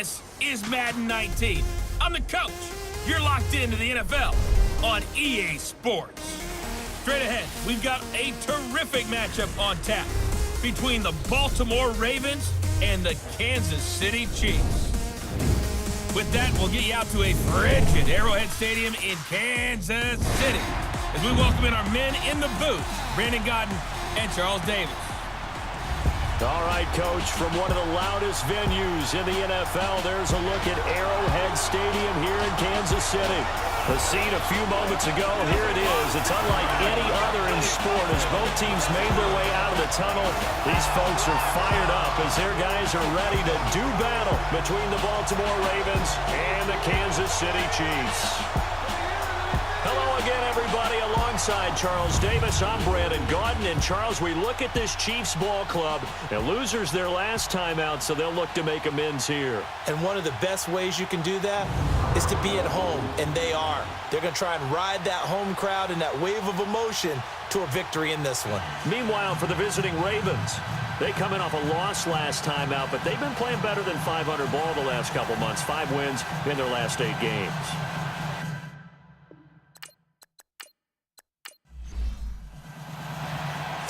This is Madden 19. I'm the coach. You're locked into the NFL on EA Sports. Straight ahead, we've got a terrific matchup on tap between the Baltimore Ravens and the Kansas City Chiefs. With that, we'll get you out to a frigid Arrowhead Stadium in Kansas City as we welcome in our men in the booth, Brandon Godden and Charles Davis. All right, Coach, from one of the loudest venues in the NFL, there's a look at Arrowhead Stadium here in Kansas City. The scene a few moments ago, here it is. It's unlike any other in sport as both teams made their way out of the tunnel. These folks are fired up as their guys are ready to do battle between the Baltimore Ravens and the Kansas City Chiefs. Hello again, everybody. Alongside Charles Davis, I'm Brandon Godden. And Charles, we look at this Chiefs ball club. And losers their last time out, so they'll look to make amends here. And one of the best ways you can do that is to be at home, and they are. They're going to try and ride that home crowd and that wave of emotion to a victory in this one. Meanwhile, for the visiting Ravens, they come in off a loss last time out, but they've been playing better than 500 ball the last couple months. 5 wins in their last 8 games.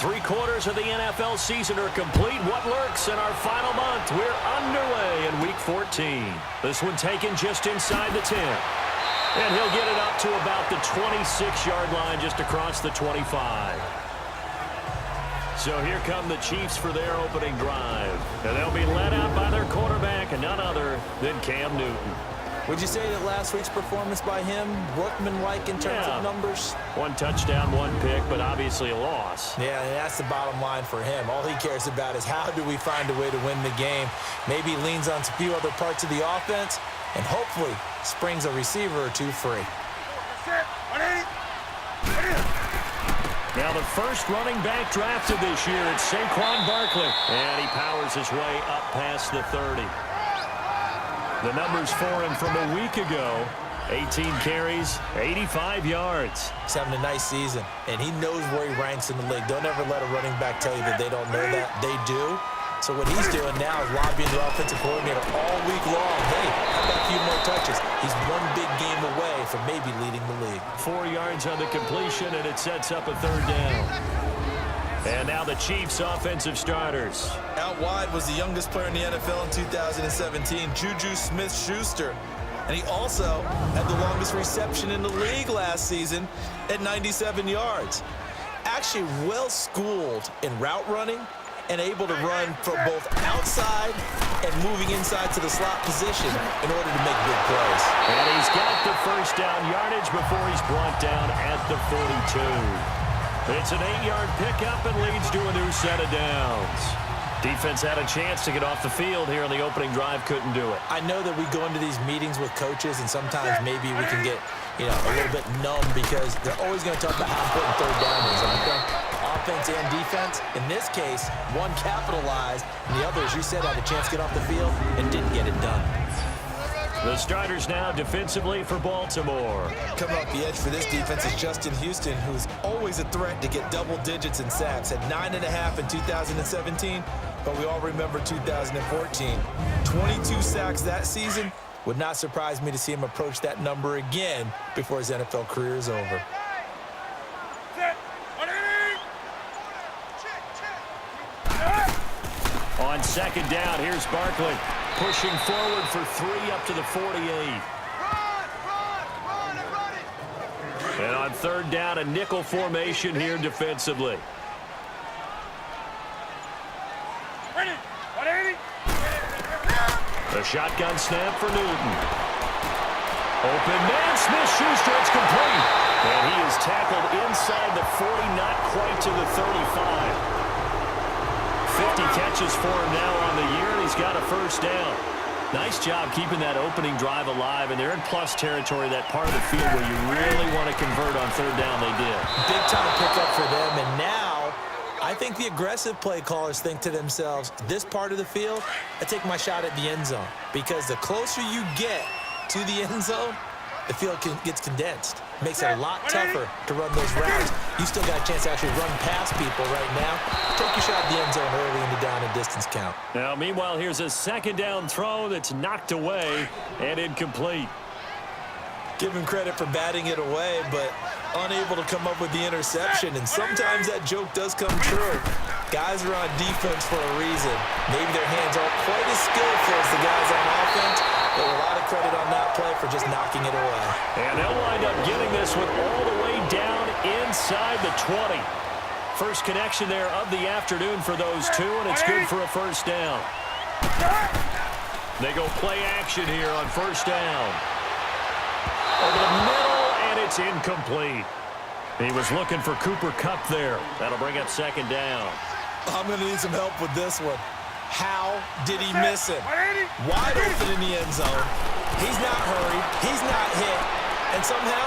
Three-quarters of the NFL season are complete. What lurks in our final month? We're underway in Week 14. This one taken just inside the 10. And he'll get it up to about the 26-yard line, just across the 25. So here come the Chiefs for their opening drive. And they'll be led out by their quarterback, and none other than Cam Newton. Would you say that last week's performance by him, workmanlike in terms of numbers? 1 touchdown, 1 pick, but obviously a loss. Yeah, and that's the bottom line for him. All he cares about is how do we find a way to win the game. Maybe leans on a few other parts of the offense, and hopefully springs a receiver or two free. Now the first running back drafted this year, it's Saquon Barkley. And he powers his way up past the 30. The numbers for him from a week ago, 18 carries, 85 yards. He's having a nice season, and he knows where he ranks in the league. Don't ever let a running back tell you that they don't know that. They do. So what he's doing now is lobbying the offensive coordinator all week long. Hey, how about a few more touches? He's one big game away from maybe leading the league. 4 yards on the completion, and it sets up a 3rd down. And now the Chiefs' offensive starters. Out wide was the youngest player in the NFL in 2017, Juju Smith-Schuster. And he also had the longest reception in the league last season at 97 yards. Actually well-schooled in route running and able to run from both outside and moving inside to the slot position in order to make big plays. And he's got the first down yardage before he's brought down at the 42. It's an 8-yard pickup and leads to a new set of downs. Defense had a chance to get off the field here on the opening drive, couldn't do it. I know that we go into these meetings with coaches, and sometimes maybe we can get, a little bit numb because they're always going to talk about how important 3rd down is. And I think offense and defense, in this case, one capitalized, and the other, as you said, had a chance to get off the field and didn't get it done. The starters now defensively for Baltimore. Coming off the edge for this defense is Justin Houston, who's always a threat to get double digits in sacks. At 9.5 in 2017, but we all remember 2014. 22 sacks that season. Would not surprise me to see him approach that number again before his NFL career is over. On 2nd down, here's Barkley. Pushing forward for 3 up to the 48. And on 3rd down, a nickel formation here defensively. The shotgun snap for Newton. Open man, Smith-Schuster, it's complete. And he is tackled inside the 40, not quite to the 35. 50 catches for him now on the year, and he's got a first down. Nice job keeping that opening drive alive, and they're in plus territory, that part of the field where you really want to convert on 3rd down. They did. Big time pickup for them, and now I think the aggressive play callers think to themselves, this part of the field, I take my shot at the end zone, because the closer you get to the end zone, the field gets condensed. Makes it a lot tougher to run those routes. You still got a chance to actually run past people right now. Take your shot at the end zone early in the down and a distance count. Now, meanwhile, here's a second down throw that's knocked away and incomplete. Give him credit for batting it away, but unable to come up with the interception. And sometimes that joke does come true. Guys are on defense for a reason. Maybe their hands aren't quite as skillful as the guys on offense, but a lot of credit on that play for just knocking it away. And they'll wind up getting this one all the way down inside the 20. First connection there of the afternoon for those two, and it's good for a first down. They go play action here on first down. Over the middle, and it's incomplete. He was looking for Cooper Kupp there. That'll bring up second down. I'm going to need some help with this one. How did he miss him? Wide open in the end zone. He's not hurried. He's not hit. And somehow,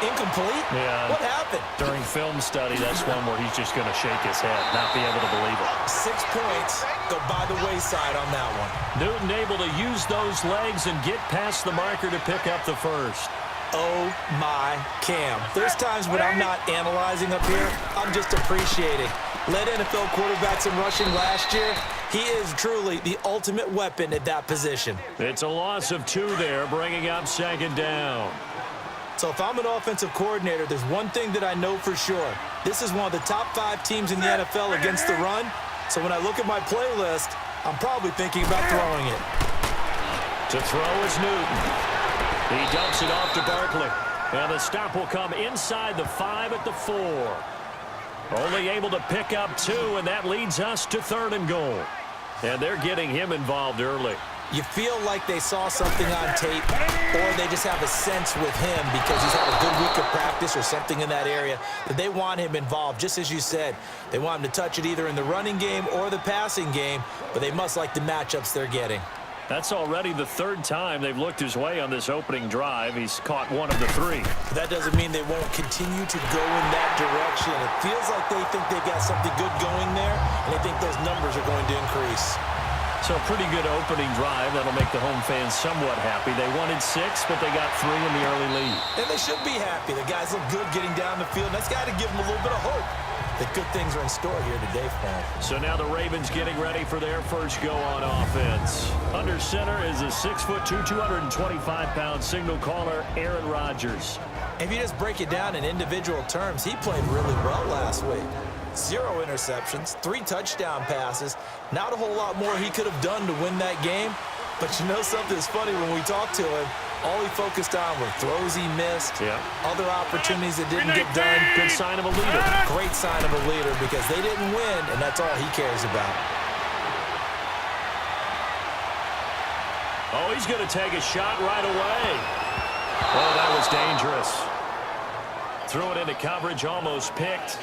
incomplete? Yeah. What happened? During film study, that's one where he's just going to shake his head, not be able to believe it. 6 points go by the wayside on that one. Newton able to use those legs and get past the marker to pick up the first. Oh, my Cam. There's times when I'm not analyzing up here. I'm just appreciating. Led NFL quarterbacks in rushing last year. He is truly the ultimate weapon at that position. It's a loss of 2 there, bringing up second down. So if I'm an offensive coordinator, there's one thing that I know for sure. This is one of the top 5 teams in the NFL against the run. So when I look at my playlist, I'm probably thinking about throwing it. To throw is Newton. He dumps it off to Barkley. And the stop will come inside the 5 at the 4. Only able to pick up 2, and that leads us to 3rd and goal. And they're getting him involved early. You feel like they saw something on tape, or they just have a sense with him because he's had a good week of practice or something in that area that they want him involved. Just as you said, they want him to touch it either in the running game or the passing game, but they must like the matchups they're getting. That's already the 3rd time they've looked his way on this opening drive. He's caught 1 of the 3. But that doesn't mean they won't continue to go in that direction. It feels like they think they've got something good going there, and they think those numbers are going to increase. So a pretty good opening drive. That'll make the home fans somewhat happy. They wanted 6, but they got 3 in the early lead. And they should be happy. The guys look good getting down the field. That's got to give them a little bit of hope that good things are in store here today for them. So now the Ravens getting ready for their first go on offense. Under center is a 6'2", 225-pound signal caller, Aaron Rodgers. If you just break it down in individual terms, he played really well last week. 0 interceptions, 3 touchdown passes. Not a whole lot more he could have done to win that game. But you know something's funny when we talked to him, all he focused on were throws he missed, other opportunities that didn't get done. Good sign of a leader. Great sign of a leader because they didn't win, and that's all he cares about. Oh, he's going to take a shot right away. Oh, that was dangerous. Threw it into coverage, almost picked.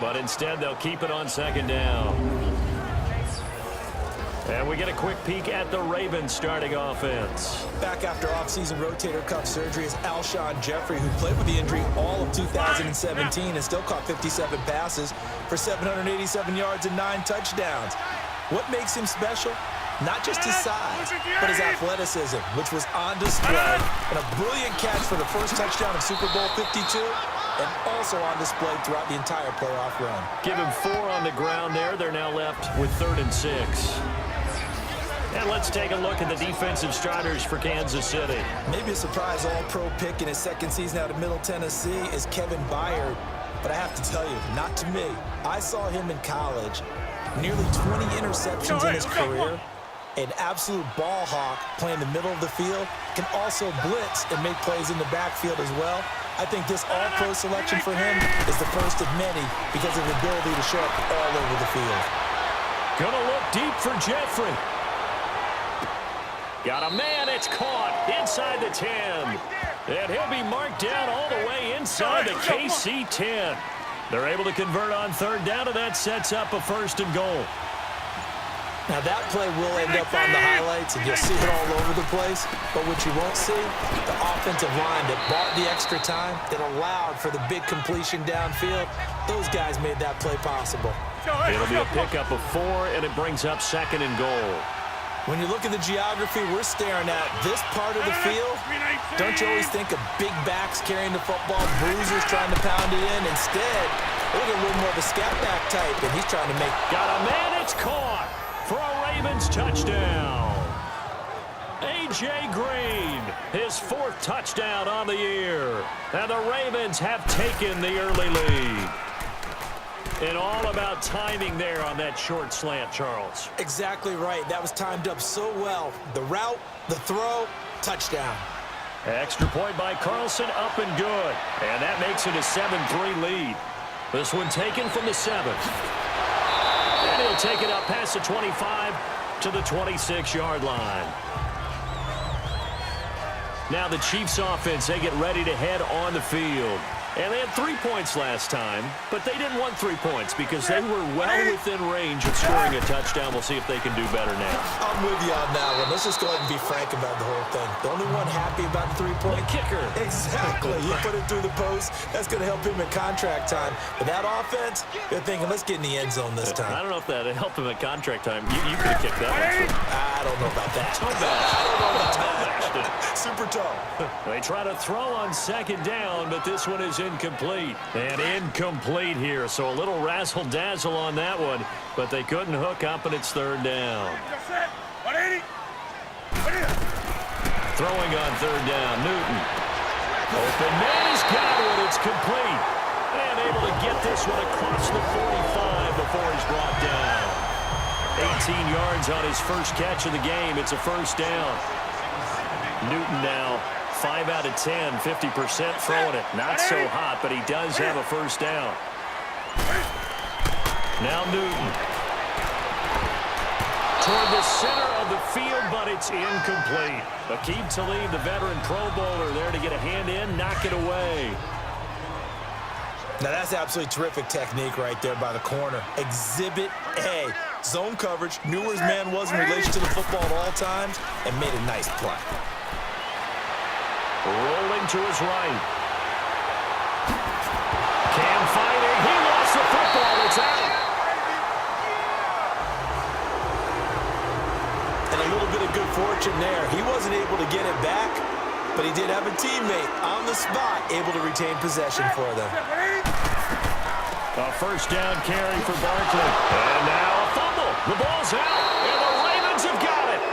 But instead, they'll keep it on second down. And we get a quick peek at the Ravens starting offense. Back after offseason rotator cuff surgery is Alshon Jeffrey, who played with the injury all of 2017 and still caught 57 passes for 787 yards and 9 touchdowns. What makes him special? Not just his size, but his athleticism, which was on display. And a brilliant catch for the first touchdown of Super Bowl 52. And also on display throughout the entire playoff run. Give him 4 on the ground there. They're now left with 3rd and 6. And let's take a look at the defensive starters for Kansas City. Maybe a surprise all-pro pick in his 2nd season out of Middle Tennessee is Kevin Byard. But I have to tell you, not to me. I saw him in college. Nearly 20 interceptions in his career. An absolute ball hawk playing the middle of the field. Can also blitz and make plays in the backfield as well. I think this all-pro selection for him is the first of many because of the ability to show up all over the field. Gonna look deep for Jeffrey. Got a man, it's caught inside the 10. And he'll be marked down all the way inside the KC 10. They're able to convert on 3rd down, and that sets up a 1st and goal. Now that play will end up on the highlights, and you'll see it all over the place. But what you won't see, the offensive line that bought the extra time, that allowed for the big completion downfield, those guys made that play possible. It'll be a pickup of 4, and it brings up 2nd and goal. When you look at the geography we're staring at, this part of the field, don't you always think of big backs carrying the football, bruisers trying to pound it in? Instead, look at a little more of a scat back type, and he's trying to make... Got a man, it's caught for Ravens touchdown. A.J. Green, his 4th touchdown on the year. And the Ravens have taken the early lead. And all about timing there on that short slant, Charles. Exactly right. That was timed up so well. The route, the throw, touchdown. Extra point by Carlson, up and good. And that makes it a 7-3 lead. This one taken from the 7th. And he'll take it up past the 25 to the 26-yard line. Now the Chiefs offense, they get ready to head on the field. And they had 3 points last time, but they didn't want 3 points because they were well within range of scoring a touchdown. We'll see if they can do better now. I'm with you on that one. Let's just go ahead and be frank about the whole thing. The only one happy about the 3-point? The kicker. Exactly. You put it through the post. That's going to help him at contract time. But that offense, they're thinking, let's get in the end zone this time. I don't know if that helped him at contract time. You could have kicked that one. I don't know about that. Toe bash. I don't know about that. Super toe. They try to throw on 2nd down, but this one is incomplete. And incomplete here, so a little razzle-dazzle on that one, but they couldn't hook up, and it's 3rd down. Throwing on 3rd down, Newton. Open man, he's got it. It's complete. And able to get this one across the 45 before he's brought down. 18 yards on his first catch of the game. It's a 1st down. Newton now 5 out of 10, 50% throwing it. Not so hot, but he does have a 1st down. Now Newton. Toward the center of the field, but it's incomplete. Aqib Talib, the veteran Pro Bowler, there to get a hand in, knock it away. Now that's absolutely terrific technique right there by the corner. Exhibit A. Zone coverage, knew where his man was in relation to the football at all times, and made a nice play. Rolling to his right. Cam fighting. He lost the football. It's out. And a little bit of good fortune there. He wasn't able to get it back, but he did have a teammate on the spot able to retain possession for them. A 1st down carry for Barkley. And now a fumble. The ball's out, and the Ravens have got it.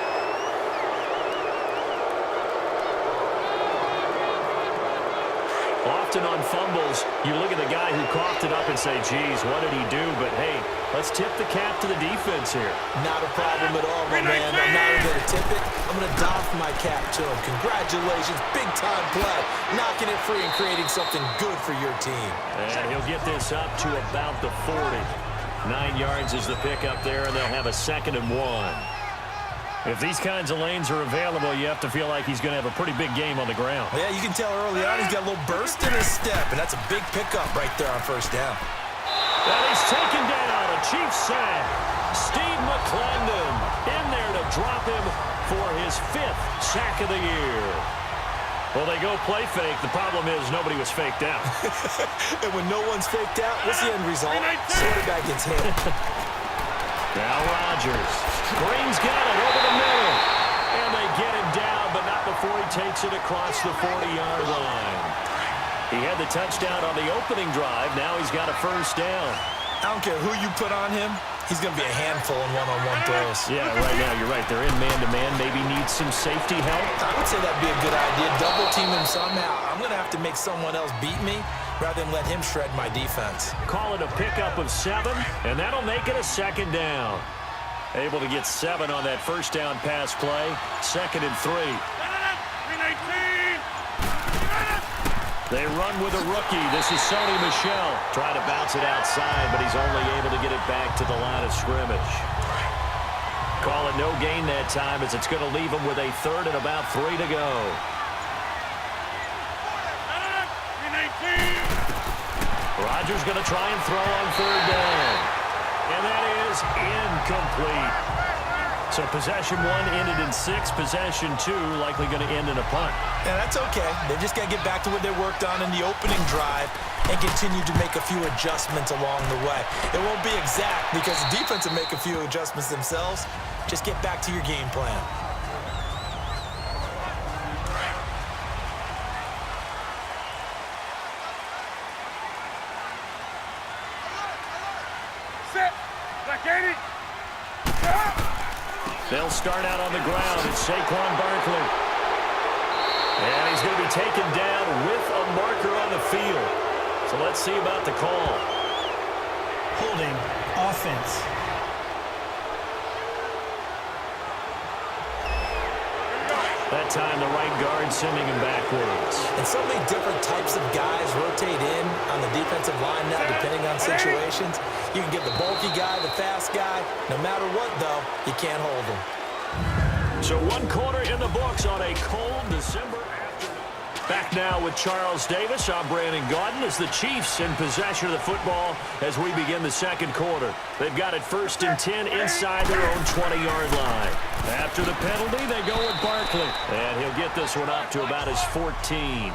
Often on fumbles, you look at the guy who coughed it up and say, geez, what did he do? But, hey, let's tip the cap to the defense here. Not a problem at all, my man. I'm not even going to tip it. I'm going to doff my cap to him. Congratulations. Big-time play. Knocking it free and creating something good for your team. And he'll get this up to about the 40. 9 yards is the pickup there, and they'll have a 2nd and 1. If these kinds of lanes are available, you have to feel like he's going to have a pretty big game on the ground. Yeah, you can tell early on he's got a little burst in his step, and that's a big pickup right there on 1st down. And he's taken down. A Chiefs sack. Steve McClendon in there to drop him for his 5th sack of the year. Well, they go play fake. The problem is nobody was faked out. And when no one's faked out, what's the end result? Quarterback gets hit. Now Rodgers. Green's got it over the middle. And they get him down, but not before he takes it across the 40-yard line. He had the touchdown on the opening drive. Now he's got a 1st down. I don't care who you put on him. He's going to be a handful in one-on-one throws. Yeah, right now you're right. They're in man-to-man. Maybe needs some safety help. I would say that'd be a good idea. Double team him somehow. I'm going to have to make someone else beat me rather than let him shred my defense. Call it a pickup of 7, and that'll make it a 2nd down. Able to get 7 on that 1st down pass play. 2nd and 3. They run with a rookie. This is Sony Michel. Trying to bounce it outside, but he's only able to get it back to the line of scrimmage. Call it no gain that time, as it's going to leave him with a 3rd and about 3 to go. Rodgers going to try and throw on 3rd down. And that is incomplete. So possession 1 ended in 6. Possession 2 likely going to end in a punt. Yeah, that's okay. They just got to get back to what they worked on in the opening drive and continue to make a few adjustments along the way. It won't be exact because the defense will make a few adjustments themselves. Just get back to your game plan. They'll start out on the ground. It's Saquon Barkley. And he's going to be taken down with a marker on the field. So let's see about the call. Holding offense. That time the right guard sending him backwards. And so many different types of guys rotate in on the defensive line now, depending on situations. You can get the bulky guy, the fast guy. No matter what, though, you can't hold him. So 1 quarter in the books on a cold December afternoon. Back now with Charles Davis. I'm Brandon Gaudin as the Chiefs in possession of the football as we begin the second quarter. They've got it 1st and 10 inside their own 20-yard line. After the penalty, they go with Barkley. And he'll get this one up to about his 14.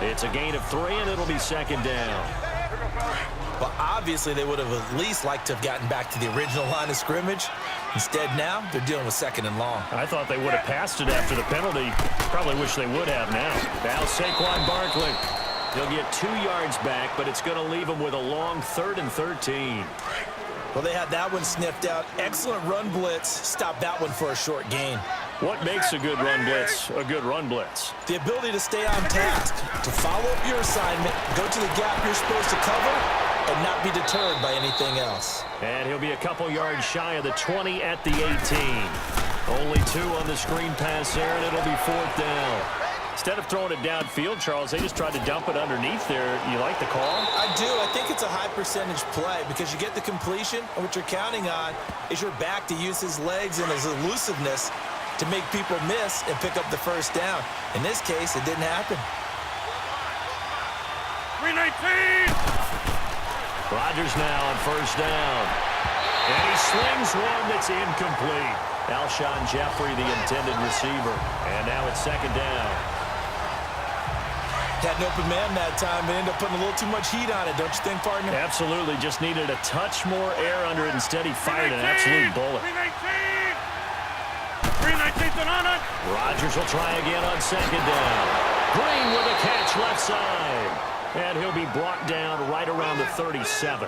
It's a gain of 3, and it'll be 2nd down. Well, obviously, they would have at least liked to have gotten back to the original line of scrimmage. Instead, now, they're dealing with 2nd and long. I thought they would have passed it after the penalty. Probably wish they would have now. Now Saquon Barkley. He'll get 2 yards back, but it's going to leave him with a long 3rd and 13. Well, they had that one sniffed out. Excellent run blitz. Stop that one for a short gain. What makes a good run blitz a good run blitz? The ability to stay on task, to follow up your assignment, go to the gap you're supposed to cover, and not be deterred by anything else. And he'll be a couple yards shy of the 20 at the 18. Only 2 on the screen pass there, and it'll be 4th down. Instead of throwing it downfield, Charles, they just tried to dump it underneath there. You like the call? I do. I think it's a high percentage play because you get the completion, and what you're counting on is your back to use his legs and his elusiveness to make people miss and pick up the 1st down. In this case, it didn't happen. 319! Rodgers now on 1st down. And he slings one that's incomplete. Alshon Jeffrey, the intended receiver. And now it's 2nd down. Had an open man that time, but ended up putting a little too much heat on it, don't you think, partner? Absolutely. Just needed a touch more air under it. Instead, he fired an absolute bullet. 319's on it. Rodgers will try again on 2nd down. Green with a catch left side. And he'll be brought down right around the 37.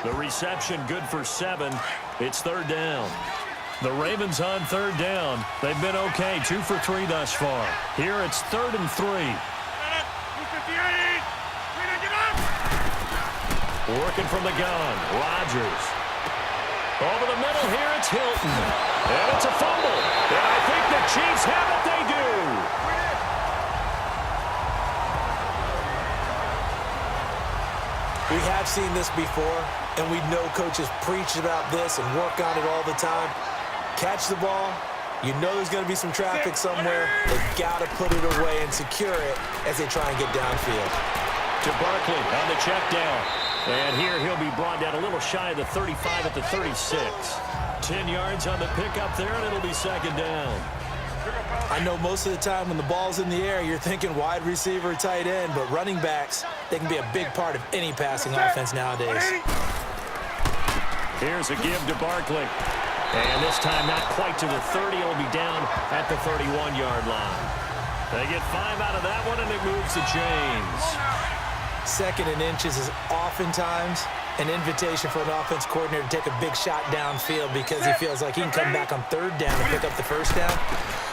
The reception good for 7. It's 3rd down. The Ravens on 3rd down. They've been okay, 2 for 3 thus far. Here it's 3rd and 3. Working from the gun, Rodgers. Over the middle here, it's Hilton. And it's a fumble. And I think the Chiefs have it. They do. We have seen this before, and we know coaches preach about this and work on it all the time. Catch the ball. You know there's going to be some traffic somewhere. They've got to put it away and secure it as they try and get downfield. To Barkley on the check down. And here he'll be brought down a little shy of the 35 at the 36. 10 yards on the pickup there, and it'll be 2nd down. I know most of the time when the ball's in the air, you're thinking wide receiver, tight end, but running backs, they can be a big part of any passing offense nowadays. Here's a give to Barkley. And this time not quite to the 30. It'll be down at the 31-yard line. They get 5 out of that one, and it moves the chains. 2nd and inches is oftentimes an invitation for an offense coordinator to take a big shot downfield because he feels like he can come back on 3rd down and pick up the 1st down.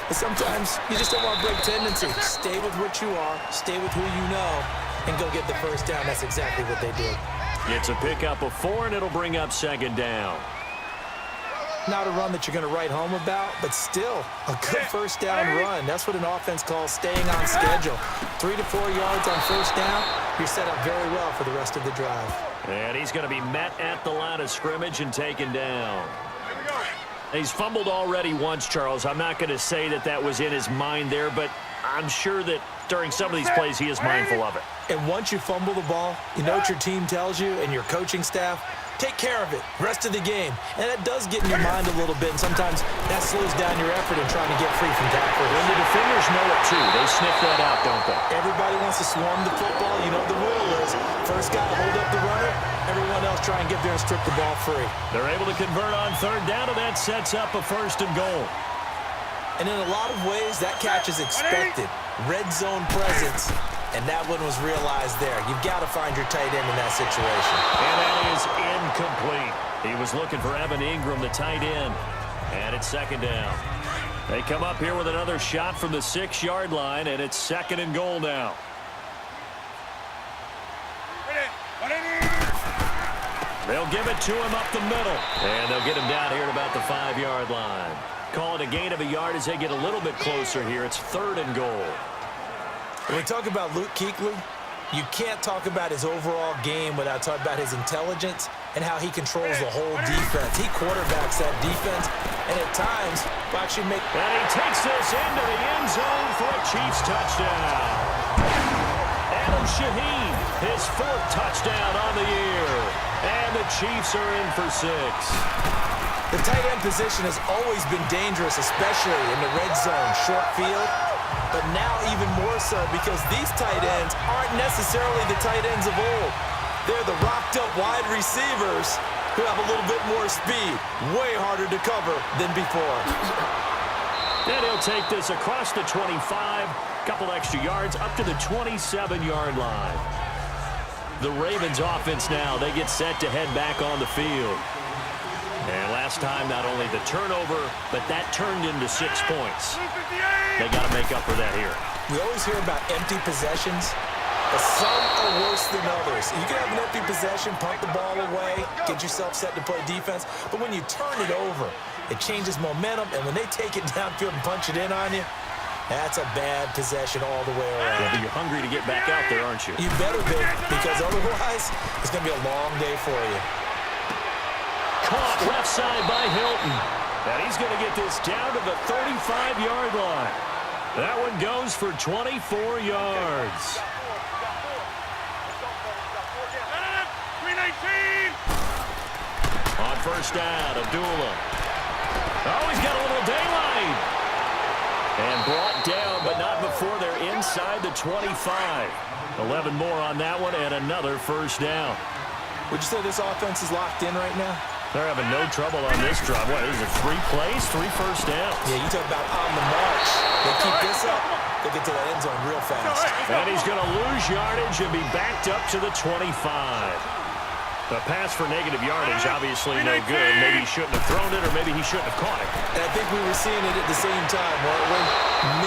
But sometimes you just don't want to break tendency. Stay with what you are, stay with who you know, and go get the 1st down. That's exactly what they did. It's a pickup of 4, and it'll bring up 2nd down. Not a run that you're going to write home about, but still a good 1st down run. That's what an offense calls staying on schedule. 3 to 4 yards on 1st down, you're set up very well for the rest of the drive. And he's going to be met at the line of scrimmage and taken down. He's fumbled already once, Charles. I'm not going to say that that was in his mind there, but I'm sure that during some of these plays he is mindful of it. And once you fumble the ball, you know what your team tells you and your coaching staff? Take care of it, rest of the game. And that does get in your mind a little bit, and sometimes that slows down your effort in trying to get free from tackles. And the defenders know it too. They sniff that out, don't they? Everybody wants to swarm the football. You know what the rule is. First guy to hold up the runner, everyone else try and get there and strip the ball free. They're able to convert on 3rd down, and that sets up a 1st and goal. And in a lot of ways, that catch is expected. Red zone presence. And that one was realized there. You've got to find your tight end in that situation. And that is incomplete. He was looking for Evan Ingram, the tight end. And it's second down. They come up here with another shot from the 6-yard line, and it's 2nd and goal now. They'll give it to him up the middle. And they'll get him down here at about the 5-yard line. Call it a gain of a yard as they get a little bit closer here. It's 3rd and goal. When we talk about Luke Kuechly, you can't talk about his overall game without talking about his intelligence and how he controls the whole defense. He quarterbacks that defense, and at times will actually make... And he takes this into the end zone for a Chiefs touchdown. Adam Shaheen, his 4th touchdown on the year. And the Chiefs are in for 6. The tight end position has always been dangerous, especially in the red zone, short field. But now even more so because these tight ends aren't necessarily the tight ends of old. They're the rocked-up wide receivers who have a little bit more speed. Way harder to cover than before. Then he'll take this across the 25, couple extra yards, up to the 27-yard line. The Ravens offense now, they get set to head back on the field. And last time, not only the turnover, but that turned into 6 points. They got to make up for that here. We always hear about empty possessions, but some are worse than others. You can have an empty possession, punt the ball away, get yourself set to play defense, but when you turn it over, it changes momentum, and when they take it downfield and punch it in on you, that's a bad possession all the way around. Yeah, but you're hungry to get back out there, aren't you? You better be, because otherwise, it's going to be a long day for you. Caught left side by Hilton. And he's going to get this down to the 35-yard line. That one goes for 24 yards. On first down, Abdullah. Oh, he's got a little daylight. And brought down, but not before they're inside the 25. 11 more on that one, and another first down. Would you say this offense is locked in right now? They're having no trouble on this drive. What is it, 3 plays, 3 first downs? Yeah, you talk about on the march. They keep this up, they get to the end zone real fast. And he's going to lose yardage and be backed up to the 25. The pass for negative yardage, obviously no good. Maybe he shouldn't have thrown it, or maybe he shouldn't have caught it. And I think we were seeing it at the same time, weren't we?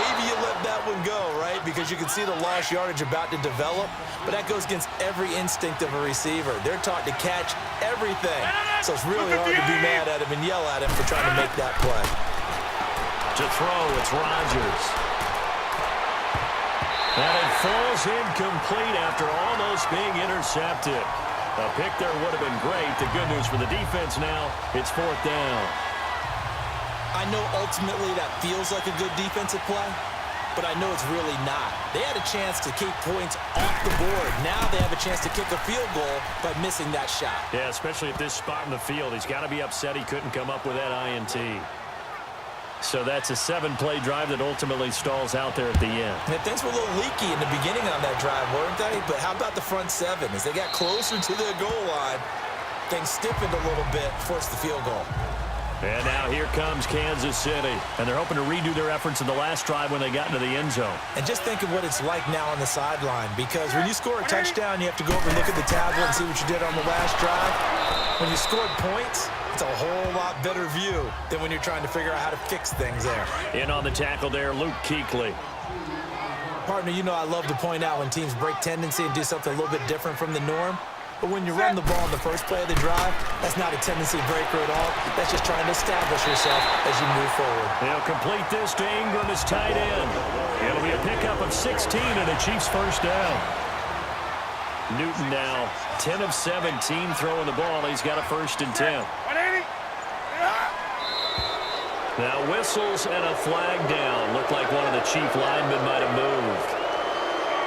Maybe you let that one go, right? Because you can see the lost yardage about to develop, but that goes against every instinct of a receiver. They're taught to catch everything. So it's really hard to be mad at him and yell at him for trying to make that play. To throw, it's Rodgers. And it falls incomplete after almost being intercepted. A pick there would have been great. The good news for the defense now, it's 4th down. I know ultimately that feels like a good defensive play, but I know it's really not. They had a chance to keep points off the board. Now they have a chance to kick a field goal by missing that shot. Yeah, especially at this spot in the field. He's got to be upset he couldn't come up with that INT. So that's a 7-play drive that ultimately stalls out there at the end. And things were a little leaky in the beginning on that drive, weren't they? But how about the front 7? As they got closer to their goal line, things stiffened a little bit, forced the field goal. And now here comes Kansas City. And they're hoping to redo their efforts in the last drive when they got into the end zone. And just think of what it's like now on the sideline. Because when you score a touchdown, you have to go over and look at the tablet and see what you did on the last drive. When you scored points, it's a whole lot better view than when you're trying to figure out how to fix things there. In on the tackle there, Luke Kuechly. Partner, you know I love to point out when teams break tendency and do something a little bit different from the norm. But when you run the ball in the first play of the drive, that's not a tendency breaker at all. That's just trying to establish yourself as you move forward. They'll complete this to Ingram as tight end. It'll be a pickup of 16 and a Chiefs first down. Newton now 10 of 17 throwing the ball. He's got a 1st and 10. Now whistles and a flag down. Looked like one of the Chief linemen might have moved.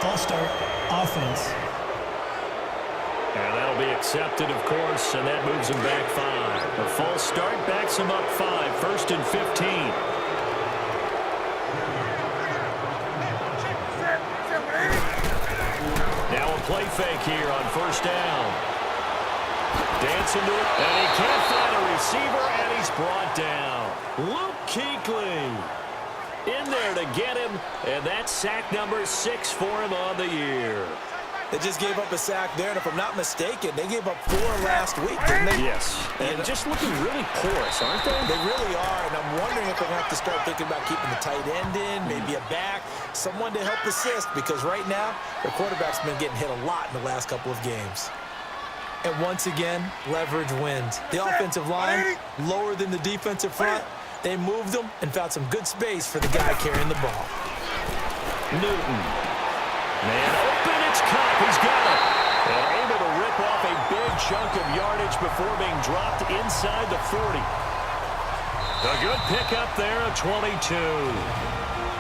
False start, offense. And that'll be accepted, of course, and that moves him back 5. A false start backs him up 5, 1st and 15. Now a play fake here on first down. Dancing to it, and he can't find a receiver, and he's brought down. Luke Kuechly in there to get him, and that's sack number 6 for him on the year. They just gave up a sack there, and if I'm not mistaken, they gave up 4 last week, didn't they? Yes, and just looking really porous, aren't they? They really are, and I'm they're going to have to start thinking about keeping the tight end in, maybe a back, someone to help assist, because right now, their quarterback's been getting hit a lot in the last couple of games. And once again, leverage wins. The offensive line, lower than the defensive front, they moved them and found some good space for the guy carrying the ball. Newton. Man open, it's Cup. He's got it. And able to rip off a big chunk of yardage before being dropped inside the 40. A good pickup there, a 22.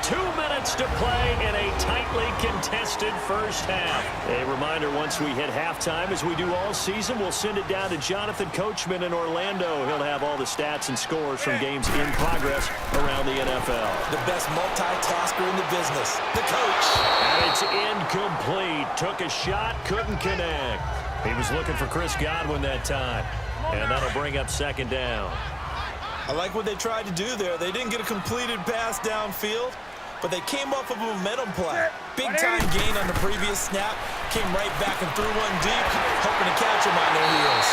2 minutes to play in a tightly contested first half. A reminder, once we hit halftime, as we do all season, we'll send it down to Jonathan Coachman in Orlando. He'll have all the stats and scores from games in progress around the NFL. The best multitasker in the business, the coach. And it's incomplete. Took a shot, couldn't connect. He was looking for Chris Godwin that time. And that'll bring up second down. I like what they tried to do there. They didn't get a completed pass downfield, but they came off of a momentum play. Big-time gain on the previous snap. Came right back and threw one deep, hoping to catch him on their heels.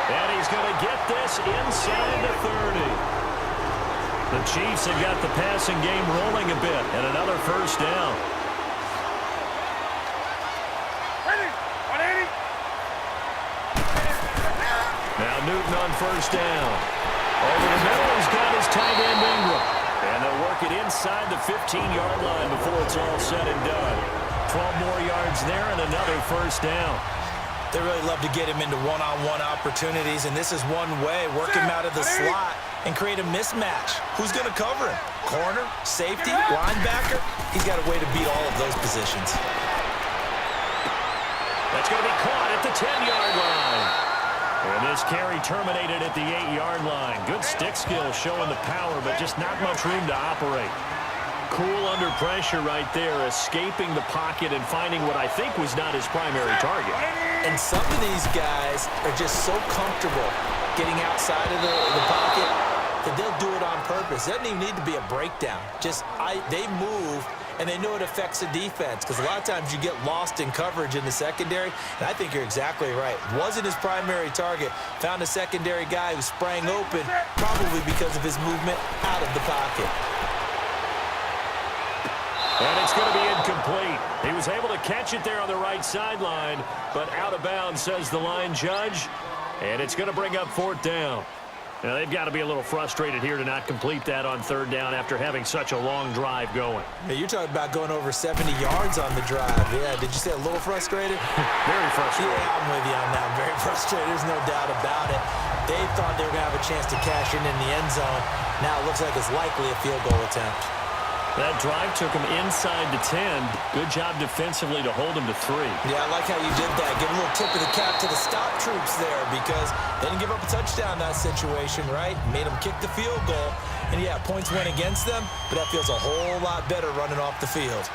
And he's going to get this inside the 30. The Chiefs have got the passing game rolling a bit, and another first down. Now Newton on first down. Over the middle, he's got his tight end Ingram. And they'll work it inside the 15-yard line before it's all said and done. 12 more yards there and another first down. They really love to get him into one-on-one opportunities, and this is one way, work him out of the slot and create a mismatch. Who's going to cover him? Corner, safety, linebacker? He's got a way to beat all of those positions. That's going to be caught at the 10-yard line. And this carry terminated at the 8-yard line. Good stick skill showing the power, but just not much room to operate. Cool under pressure right there, escaping the pocket and finding what I think was not his primary target. And some of these guys are just so comfortable getting outside of the pocket that they'll do it on purpose. It doesn't even need to be a breakdown. They move, and they know it affects the defense, because a lot of times you get lost in coverage in the secondary, and I think you're exactly right. Wasn't his primary target. Found a secondary guy who sprang open, probably because of his movement out of the pocket. And it's going to be incomplete. He was able to catch it there on the right sideline, but out of bounds, says the line judge, and it's going to bring up fourth down. Now, they've got to be a little frustrated here to not complete that on third down after having such a long drive going. Yeah, you're talking about going over 70 yards on the drive. Yeah, did you say a little frustrated? Very frustrated. Yeah, I'm with you on that. Very frustrated. There's no doubt about it. They thought they were going to have a chance to cash in the end zone. Now it looks like it's likely a field goal attempt. That drive took him inside the 10. Good job defensively to hold him to 3. Yeah, I like how you did that. Give a little tip of the cap to the stop troops there, because they didn't give up a touchdown in that situation, right? Made them kick the field goal. And, yeah, points went against them, but that feels a whole lot better running off the field.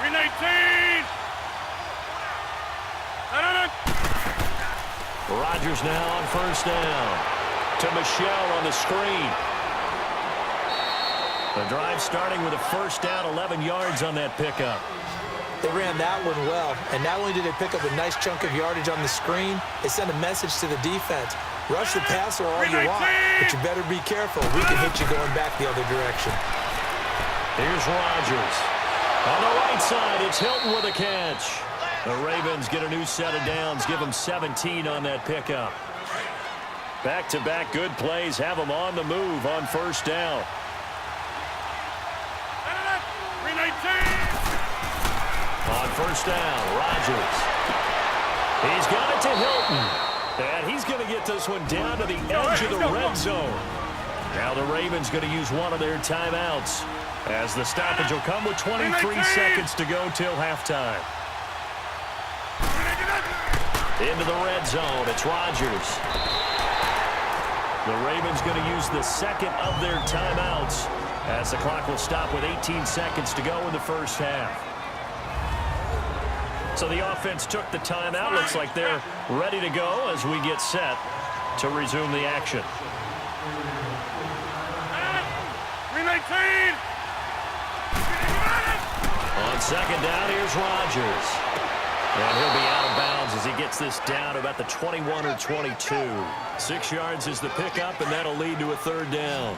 319! Rodgers now on first down. To Michelle on the screen. The drive starting with a first down, 11 yards on that pickup. They ran that one well, and not only did they pick up a nice chunk of yardage on the screen, they sent a message to the defense. Rush the passer all you want, but you better be careful. We can hit you going back the other direction. Here's Rodgers. On the right side, it's Hilton with a catch. The Ravens get a new set of downs, give them 17 on that pickup. Back-to-back good plays have them on the move on first down. 319! On first down, Rodgers. He's got it to Hilton. And he's going to get this one down to the edge of the red zone. Now the Ravens going to use one of their timeouts, as the stoppage will come with 23 seconds to go till halftime. Into the red zone, it's Rodgers. The Ravens going to use the second of their timeouts, as the clock will stop with 18 seconds to go in the first half. So the offense took the timeout. Looks like they're ready to go as we get set to resume the action. 319! On second down, here's Rodgers. And he'll be out of bounds as he gets this down about the 21 or 22. 6 yards is the pickup, and that'll lead to a third down.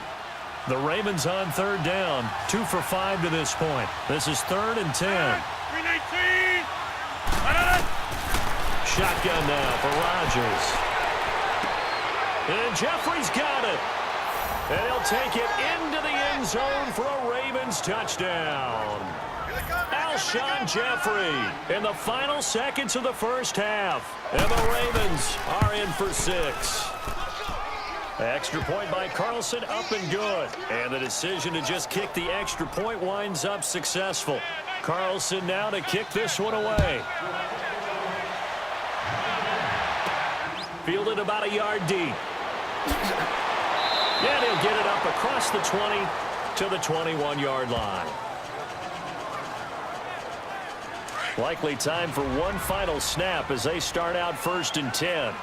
The Ravens on third down, 2 for 5 to this point. This is 3rd and 10. 319. Shotgun now for Rodgers. And Jeffrey's got it. And he'll take it into the end zone for a Ravens touchdown. Alshon Jeffrey in the final seconds of the first half. And the Ravens are in for 6. Extra point by Carlson, up and good. And the decision to just kick the extra point winds up successful. Carlson now to kick this one away. Fielded about a yard deep. And he'll get it up across the 20 to the 21-yard line. Likely time for one final snap as they start out 1st and 10.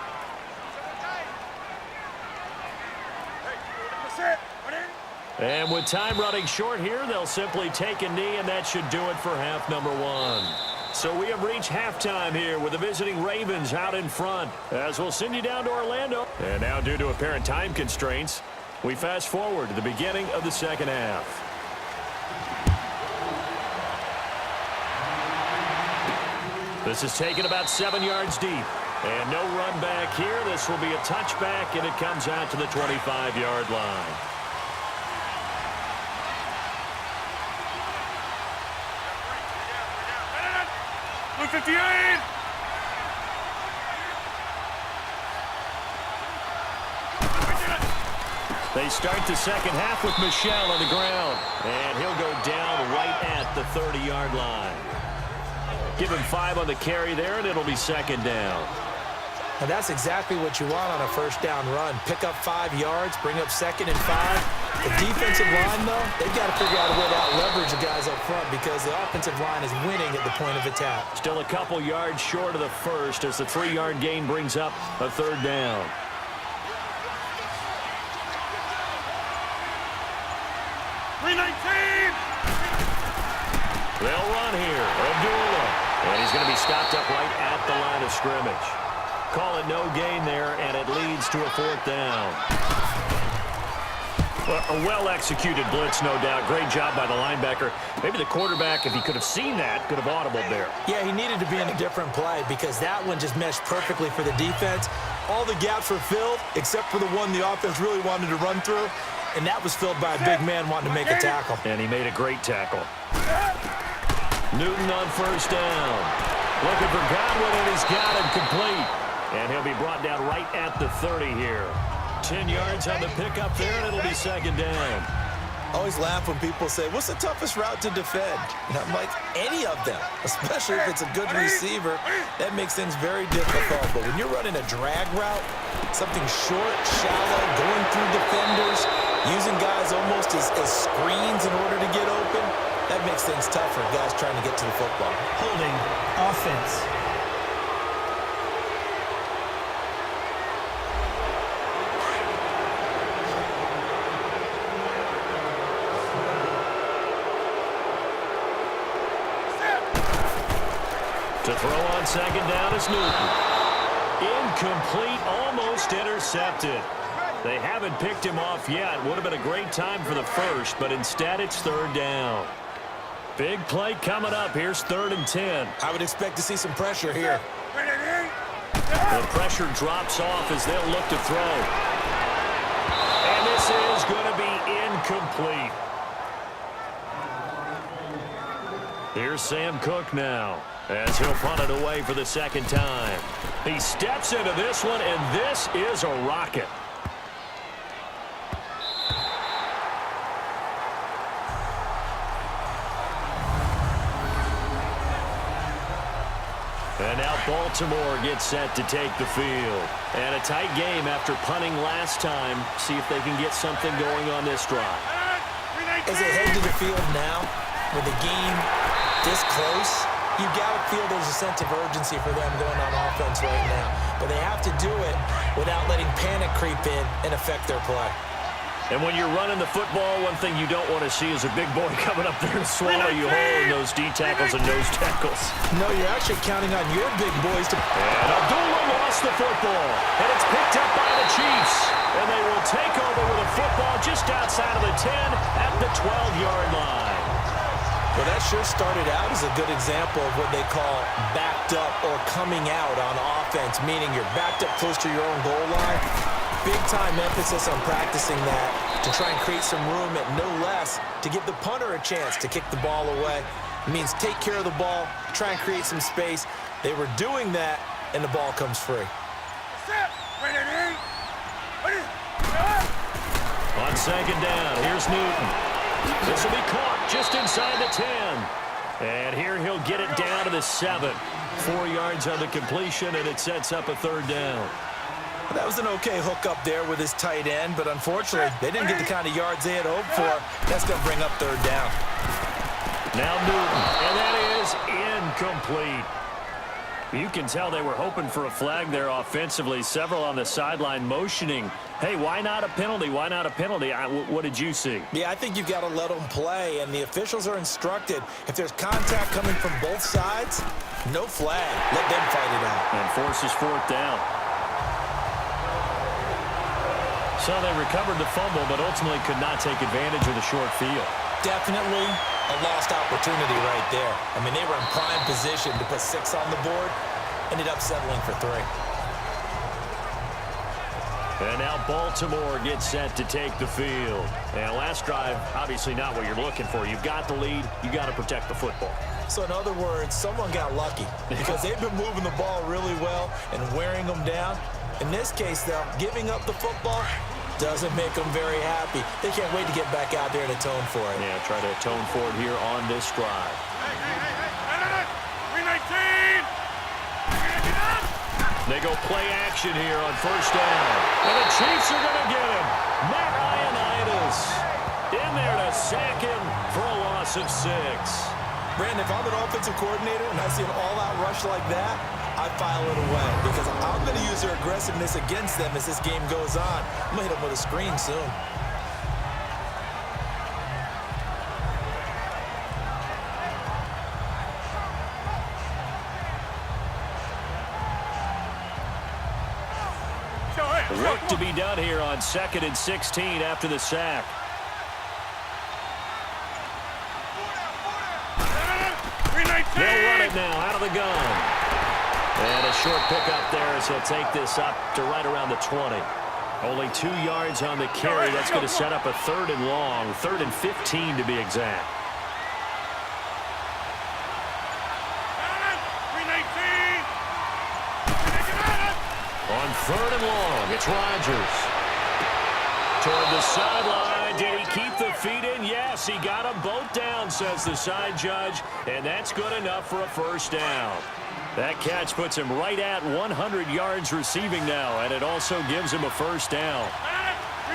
And with time running short here, they'll simply take a knee, and that should do it for half number 1. So we have reached halftime here with the visiting Ravens out in front, as we'll send you down to Orlando. And now, due to apparent time constraints, we fast forward to the beginning of the second half. This is taken about 7 yards deep. And no run back here. This will be a touchback, and it comes out to the 25-yard line. Blue 58. They start the second half with Michel on the ground. And he'll go down right at the 30-yard line. Give him 5 on the carry there, and it'll be 2nd down. And that's exactly what you want on a first down run. Pick up 5 yards, bring up 2nd and 5. The defensive line, though, they've got to figure out a way to out-leverage the guys up front because the offensive line is winning at the point of attack. Still a couple yards short of the first as the 3-yard gain brings up a 3rd down. They'll run here. Abdullah. And he's going to be stopped up right at the line of scrimmage. Call it no gain there, and it leads to a 4th down. Well, a well-executed blitz, no doubt. Great job by the linebacker. Maybe the quarterback, if he could have seen that, could have audibled there. Yeah, he needed to be in a different play because that one just meshed perfectly for the defense. All the gaps were filled except for the one the offense really wanted to run through, and that was filled by a big man wanting to make a tackle. And he made a great tackle. Newton on 1st down. Looking for Godwin, and he's got him complete. And he'll be brought down right at the 30 here. 10 yards on the pickup there, and it'll be 2nd down. I always laugh when people say, what's the toughest route to defend? And I'm like, any of them, especially if it's a good receiver. That makes things very difficult. But when you're running a drag route, something short, shallow, going through defenders, using guys almost as screens in order to get open, that makes things tough for guys trying to get to the football. Holding offense. To throw on 2nd down is Newton. Incomplete, almost intercepted. They haven't picked him off yet. Would have been a great time for the first, but instead it's 3rd down. Big play coming up. Here's 3rd and 10. I would expect to see some pressure here. The pressure drops off as they'll look to throw. And this is going to be incomplete. Here's Sam Cook now as he'll punt it away for the 2nd time. He steps into this one, and this is a rocket. And now Baltimore gets set to take the field. And a tight game after punting last time. See if they can get something going on this drive. As they head to the field now, with the game this close, you got to feel there's a sense of urgency for them going on offense right now. But they have to do it without letting panic creep in and affect their play. And when you're running the football, one thing you don't want to see is a big boy coming up there and swallow you whole in those D tackles and nose tackles. No, you're actually counting on your big boys to... And Abdullah lost the football. And it's picked up by the Chiefs. And they will take over with a football just outside of the 10 at the 12-yard line. Well, that sure started out as a good example of what they call backed up or coming out on offense, meaning you're backed up close to your own goal line. Big-time emphasis on practicing that to try and create some room at no less to give the punter a chance to kick the ball away. It means take care of the ball, try and create some space. They were doing that, and the ball comes free. On second down, here's Newton. This will be caught just inside the 10. And here he'll get it down to the 7. 4 yards on the completion, and it sets up a third down. That was an okay hook up there with his tight end, but unfortunately, they didn't get the kind of yards they had hoped for. That's going to bring up third down. Now Newton, and that is incomplete. You can tell they were hoping for a flag there offensively. Several on the sideline motioning, hey, why not a penalty? Why not a penalty? What did you see? Yeah, I think you've got to let them play, and the officials are instructed. If there's contact coming from both sides, no flag. Let them fight it out. And forces fourth down. So they recovered the fumble, but ultimately could not take advantage of the short field. Definitely a lost opportunity right there. I mean, they were in prime position to put 6 on the board, ended up settling for 3. And now Baltimore gets set to take the field. And last drive, obviously not what you're looking for. You've got the lead. You got to protect the football. So in other words, someone got lucky because they've been moving the ball really well and wearing them down. In this case, though, giving up the football doesn't make them very happy. They can't wait to get back out there and atone for it. Yeah, try to atone for it here on this drive. 319! They go play action here on first down. And the Chiefs are going to get him. Matt Ioannidis in there to sack him for a loss of 6. Brandon, if I'm an offensive coordinator and I see an all-out rush like that, I file it away because I'm going to use their aggressiveness against them as this game goes on. I'm going to hit them with a screen soon. Work to be done here on 2nd and 16 after the sack. They'll run it now out of the gun. And a short pickup there as he'll take this up to right around the 20. Only 2 yards on the carry. That's going to set up a 3rd and long, 3rd and 15 to be exact. On 3rd and long, it's Rodgers. Toward the sideline. Did he keep the feet in? Yes, he got them both down, says the side judge. And that's good enough for a first down. That catch puts him right at 100 yards receiving now, and it also gives him a first down.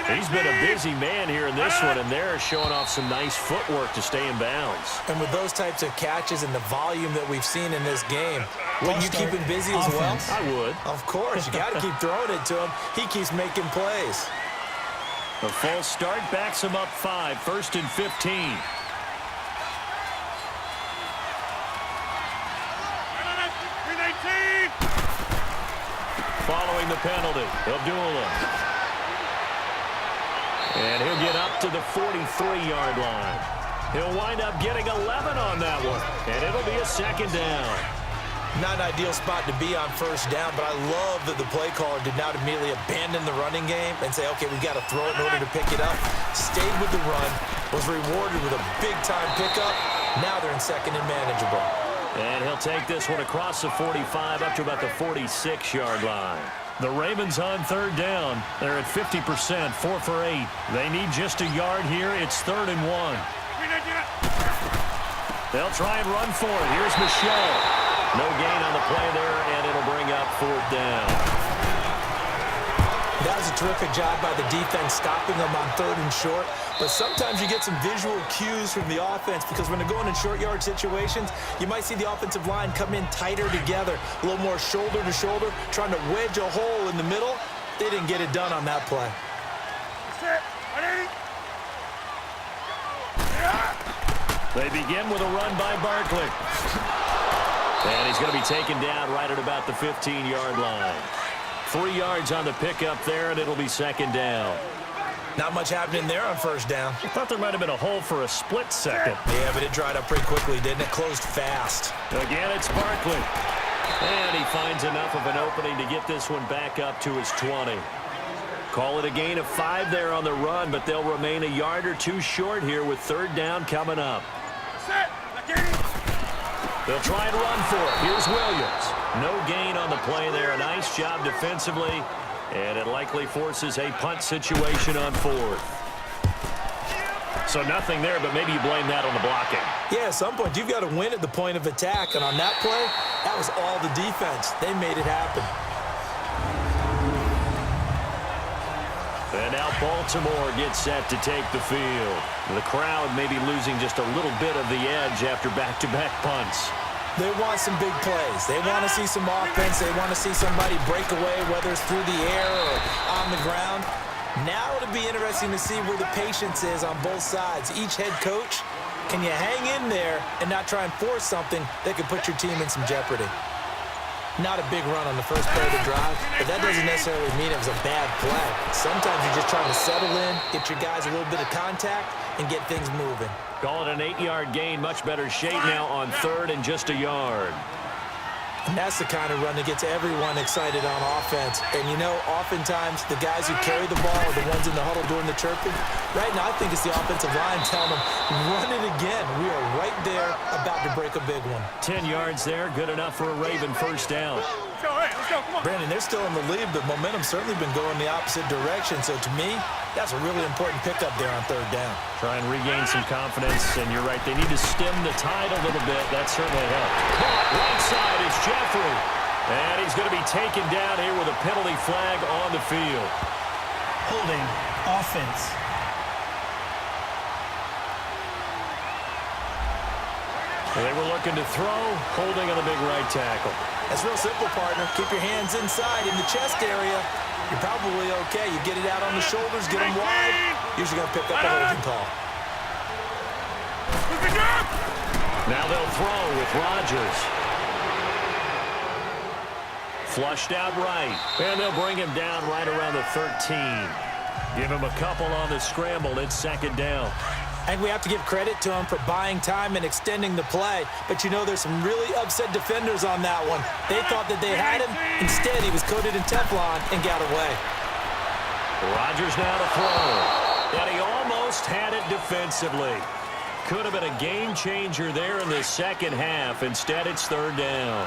He's been a busy man here in this one, and they're showing off some nice footwork to stay in bounds. And with those types of catches and the volume that we've seen in this game, wouldn't you keep him busy as well? I would. Of course. You got to keep throwing it to him. He keeps making plays. A false start backs him up 5, 1st and 15. Following the penalty, Abdullah. And he'll get up to the 43-yard line. He'll wind up getting 11 on that one, and it'll be a 2nd down. Not an ideal spot to be on first down, but I love that the play caller did not immediately abandon the running game and say, okay, we've got to throw it in order to pick it up. Stayed with the run, was rewarded with a big-time pickup. Now they're in 2nd and manageable. And he'll take this one across the 45 up to about the 46-yard line. The Ravens on 3rd down. They're at 50%, 4 for 8. They need just a yard here. It's 3rd and 1. They'll try and run for it. Here's Michelle. No gain on the play there, and it'll bring up 4th down. That was a terrific job by the defense stopping them on 3rd and short. But sometimes you get some visual cues from the offense because when they're going in short yard situations, you might see the offensive line come in tighter together, a little more shoulder to shoulder, trying to wedge a hole in the middle. They didn't get it done on that play. They begin with a run by Barkley. And he's going to be taken down right at about the 15-yard line. 3 yards on the pickup there, and it'll be second down. Not much happening there on first down. I thought there might have been a hole for a split second. Yeah, but it dried up pretty quickly, didn't it? Closed fast. Again, it's Barkley. And he finds enough of an opening to get this one back up to his 20. Call it a gain of 5 there on the run, but they'll remain a yard or 2 short here with third down coming up. They'll try and run for it. Here's Williams. No gain on the play there. A nice job defensively. And it likely forces a punt situation on 4th. So nothing there, but maybe you blame that on the blocking. Yeah, at some point, you've got to win at the point of attack. And on that play, that was all the defense. They made it happen. And now Baltimore gets set to take the field. The crowd may be losing just a little bit of the edge after back-to-back punts. They want some big plays. They want to see some offense. They want to see somebody break away, whether it's through the air or on the ground. Now it'll be interesting to see where the patience is on both sides. Each head coach, can you hang in there and not try and force something that could put your team in some jeopardy? Not a big run on the first play of the drive, but that doesn't necessarily mean it was a bad play. Sometimes you're just trying to settle in, get your guys a little bit of contact, and get things moving. Call it an 8-yard gain. Much better shape now on 3rd and just a yard. And that's the kind of run that gets everyone excited on offense. And, you know, oftentimes the guys who carry the ball are the ones in the huddle doing the chirping. Right now, I think it's the offensive line telling them, run it again. We are right there about to break a big one. 10 yards there, good enough for a Raven first down. Let's go, come on. Brandon, they're still in the lead, but momentum's certainly been going the opposite direction. So, to me, that's a really important pickup there on 3rd down. Try and regain some confidence, and you're right, they need to stem the tide a little bit. That certainly helped. Right side is Jeffrey, and he's going to be taken down here with a penalty flag on the field. Holding offense. They were looking to throw, holding on the big right tackle. That's real simple, partner. Keep your hands inside in the chest area. You're probably okay. You get it out on the shoulders, get them wide. Usually going to pick up a holding call. Now they'll throw with Rodgers. Flushed out right. And they'll bring him down right around the 13. Give him a couple on the scramble. It's second down. I think we have to give credit to him for buying time and extending the play. But, you know, there's some really upset defenders on that one. They thought that they had him. Instead, he was coated in Teflon and got away. Rodgers now to throw. And he almost had it defensively. Could have been a game changer there in the second half. Instead, it's 3rd down.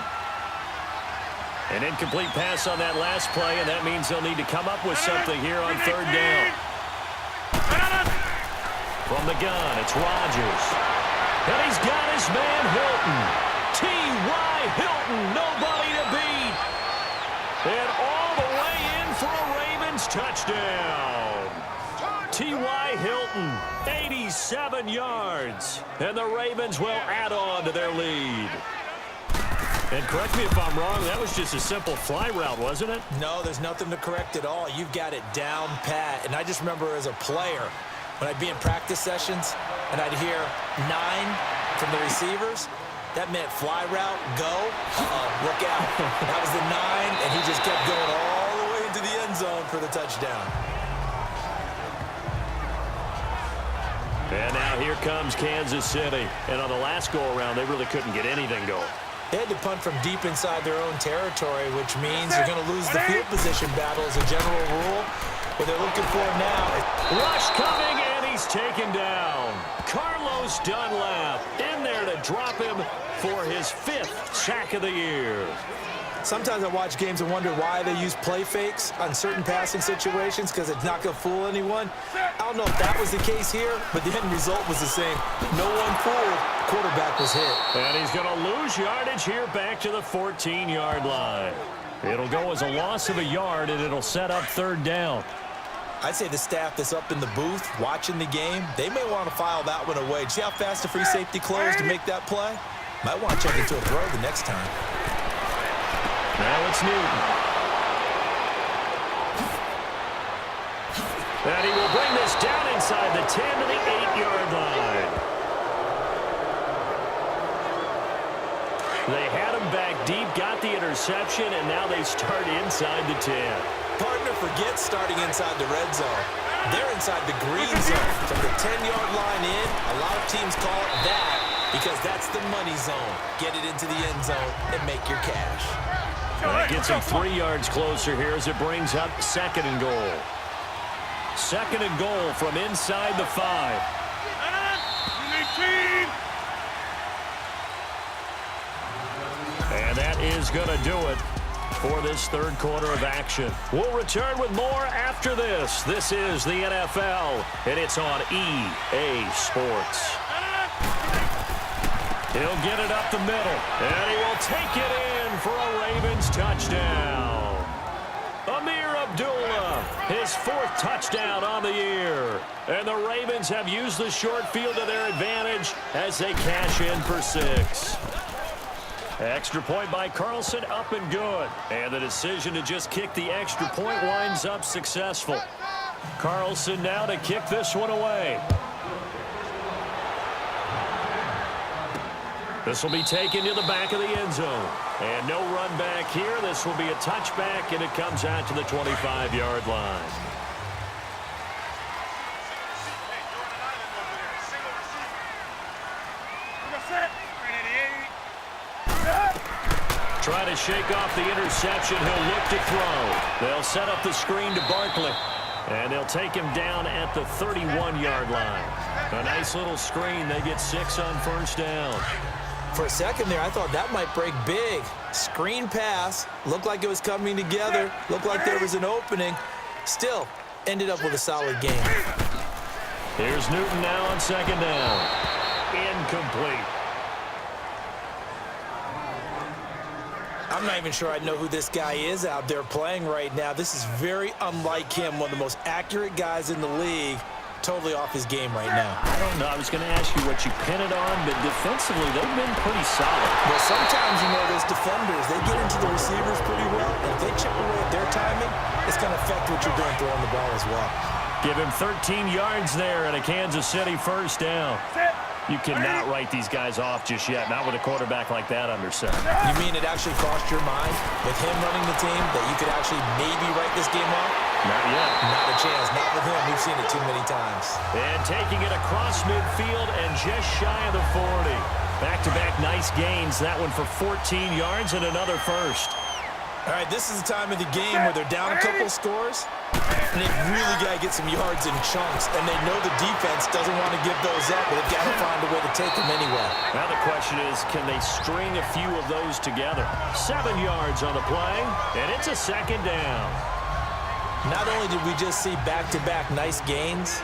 An incomplete pass on that last play, and that means they'll need to come up with something here on 3rd down. From the gun, it's Rodgers. And he's got his man Hilton. T.Y. Hilton, nobody to beat. And all the way in for a Ravens touchdown. T.Y. Hilton, 87 yards. And the Ravens will add on to their lead. And correct me if I'm wrong, that was just a simple fly route, wasn't it? No, there's nothing to correct at all. You've got it down pat. And I just remember as a player, when I'd be in practice sessions and I'd hear 9 from the receivers, that meant fly route, go. Look out. That was the 9, and he just kept going all the way into the end zone for the touchdown. And now here comes Kansas City. And on the last go-around, they really couldn't get anything going. They had to punt from deep inside their own territory, which means they're going to lose the field position battle as a general rule. What they're looking for now is rush coming, and he's taken down. Carlos Dunlap in there to drop him for his 5th sack of the year. Sometimes I watch games and wonder why they use play fakes on certain passing situations, because it's not going to fool anyone. I don't know if that was the case here, but the end result was the same. No one fooled. Quarterback was hit. And he's going to lose yardage here back to the 14-yard line. It'll go as a loss of a yard, and it'll set up 3rd down. I'd say the staff that's up in the booth watching the game, they may want to file that one away. See how fast the free safety closed to make that play? Might want to check into a throw the next time. Now it's Newton. And he will bring this down inside the 10 to the 8-yard line. They had him back deep, got the interception, and now they start inside the 10. Partner forgets starting inside the red zone. They're inside the green zone. From the 10-yard line in, a lot of teams call it that because that's the money zone. Get it into the end zone and make your cash. That gets him 3 yards closer here as it brings up 2nd and goal. 2nd and goal from inside the 5. And that is going to do it for this third quarter of action. We'll return with more after this. This is the NFL, and it's on EA Sports. He'll get it up the middle, and he will take it in for a Ravens touchdown. Amir Abdullah, his 4th touchdown on the year. And the Ravens have used the short field to their advantage as they cash in for 6. Extra point by Carlson, up and good. And the decision to just kick the extra point winds up successful. Carlson now to kick this one away. This will be taken to the back of the end zone. And no run back here. This will be a touchback, and it comes out to the 25-yard line. Trying to shake off the interception. He'll look to throw. They'll set up the screen to Barkley. And they'll take him down at the 31-yard line. A nice little screen. They get 6 on 1st down. For a second there, I thought that might break big. Screen pass. Looked like it was coming together. Looked like there was an opening. Still, ended up with a solid game. Here's Newton now on 2nd down. Incomplete. I'm not even sure I know who this guy is out there playing right now. This is very unlike him, one of the most accurate guys in the league. Totally off his game right now. I don't know. I was going to ask you what you pin it on, but defensively, they've been pretty solid. Well, sometimes, you know, those defenders, they get into the receivers pretty well. And if they chip away at their timing, it's going to affect what you're doing throwing the ball as well. Give him 13 yards there and a Kansas City 1st down. You cannot write these guys off just yet, not with a quarterback like that under center. You mean it actually crossed your mind with him running the team that you could actually maybe write this game off? Not yet. Not a chance. Not with him. We've seen it too many times. And taking it across midfield and just shy of the 40. Back-to-back nice gains. That one for 14 yards and another 1st. All right, this is the time of the game where they're down a couple of scores, and they've really got to get some yards in chunks, and they know the defense doesn't want to give those up, but they've got to find a way to take them anyway. Now the question is, can they string a few of those together? 7 yards on the play, and it's a 2nd down. Not only did we just see back-to-back nice gains,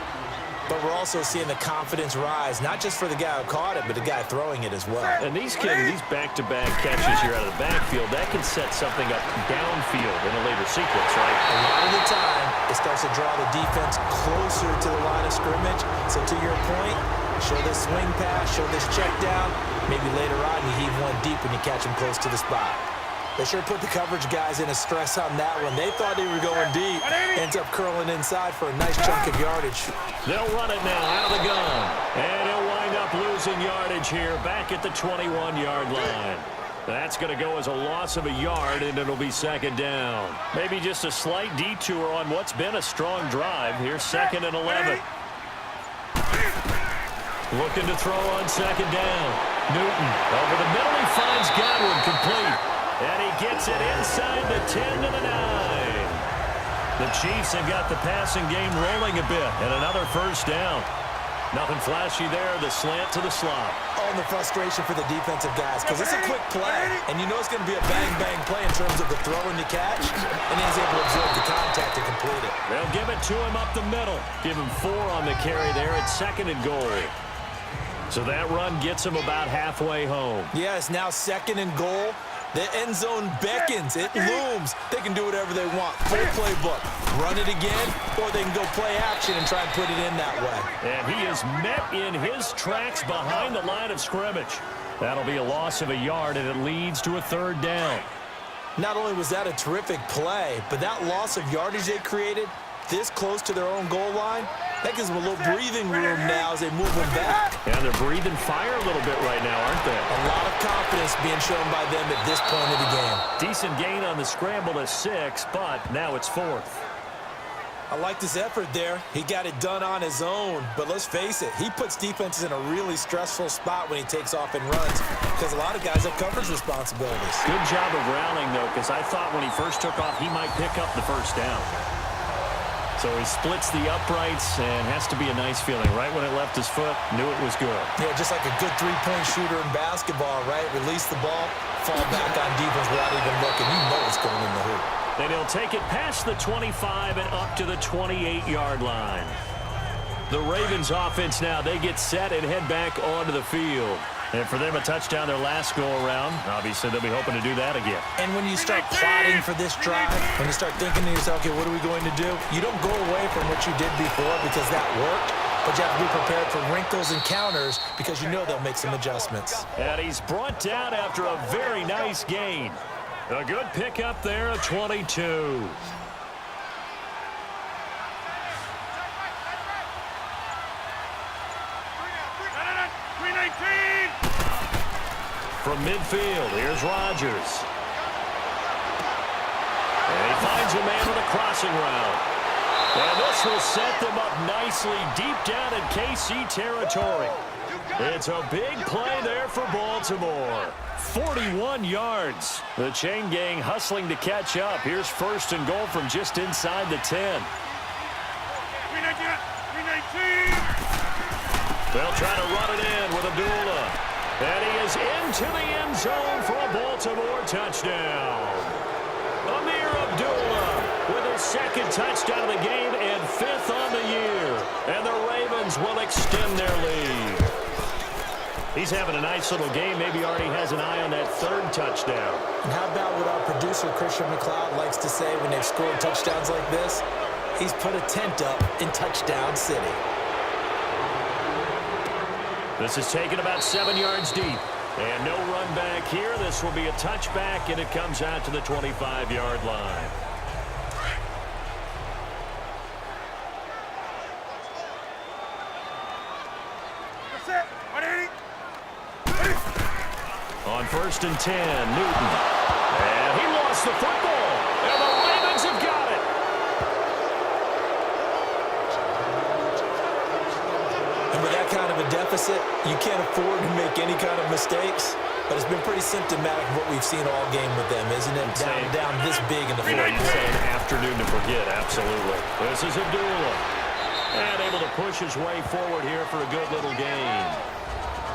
but we're also seeing the confidence rise, not just for the guy who caught it, but the guy throwing it as well. And these back-to-back catches here out of the backfield, that can set something up downfield in a later sequence, right? A lot of the time, it starts to draw the defense closer to the line of scrimmage. So to your point, show this swing pass, show this check down. Maybe later on, you heave one deep when you catch him close to the spot. They sure put the coverage guys in a stress on that one. They thought they were going deep. Ends up curling inside for a nice chunk of yardage. They'll run it now out of the gun. And he'll wind up losing yardage here back at the 21-yard line. That's going to go as a loss of a yard, and it'll be 2nd down. Maybe just a slight detour on what's been a strong drive. Here's 2nd and 11. Looking to throw on 2nd down. Newton over the middle. He finds Godwin complete. And he gets it inside the 10 to the 9. The Chiefs have got the passing game rolling a bit. And another 1st down. Nothing flashy there. The slant to the slot. Oh, and the frustration for the defensive guys, because it's a quick play. And you know it's going to be a bang-bang play in terms of the throw and the catch. And he's able to absorb the contact to complete it. They'll give it to him up the middle. Give him 4 on the carry there at 2nd and goal. So that run gets him about halfway home. Yes, now 2nd and goal. The end zone beckons. It looms. They can do whatever they want. Full playbook. Run it again, or they can go play action and try and put it in that way. And he is met in his tracks behind the line of scrimmage. That'll be a loss of a yard, and it leads to a 3rd down. Not only was that a terrific play, but that loss of yardage they created this close to their own goal line, that gives them a little breathing room now as they move them back. Yeah, they're breathing fire a little bit right now, aren't they? A lot of confidence being shown by them at this point of the game. Decent gain on the scramble to 6, but now it's 4th. I like this effort there. He got it done on his own, but let's face it, he puts defenses in a really stressful spot when he takes off and runs because a lot of guys have coverage responsibilities. Good job of rallying, though, because I thought when he first took off, he might pick up the first down. So he splits the uprights and has to be a nice feeling. Right when it left his foot, knew it was good. Yeah, just like a good three-point shooter in basketball, right? Release the ball, fall back on defense without even looking. You know it's going in the hoop. And he'll take it past the 25 and up to the 28-yard line. The Ravens offense now, they get set and head back onto the field. And for them, a touchdown their last go-around. Obviously, they'll be hoping to do that again. And when you start plotting for this drive, when you start thinking to yourself, okay, what are we going to do? You don't go away from what you did before because that worked, but you have to be prepared for wrinkles and counters because you know they'll make some adjustments. And he's brought down after a very nice gain. A good pickup there, a 22. From midfield, here's Rodgers. And he finds a man with a crossing route. And this will set them up nicely deep down in KC territory. It's a big play there for Baltimore. 41 yards. The chain gang hustling to catch up. Here's 1st and goal from just inside the 10. They'll try to run it in with Abdullah. And he is into the end zone for a Baltimore touchdown. Amir Abdullah with his 2nd touchdown of the game and 5th on the year. And the Ravens will extend their lead. He's having a nice little game. Maybe already has an eye on that 3rd touchdown. And how about what our producer, Christian McLeod, likes to say when they've scored touchdowns like this? He's put a tent up in Touchdown City. This is taken about 7 yards deep. And no run back here. This will be a touchback, and it comes out to the 25-yard line. On 1st and 10, Newton. And he lost the football. And the Ravens have got it. And with that kind of a deficit, you can't afford to make any kind of mistakes. But it's been pretty symptomatic of what we've seen all game with them, isn't it? Down this big in the fourth. You'd say an afternoon to forget, absolutely. This is Abdullah. And able to push his way forward here for a good little gain.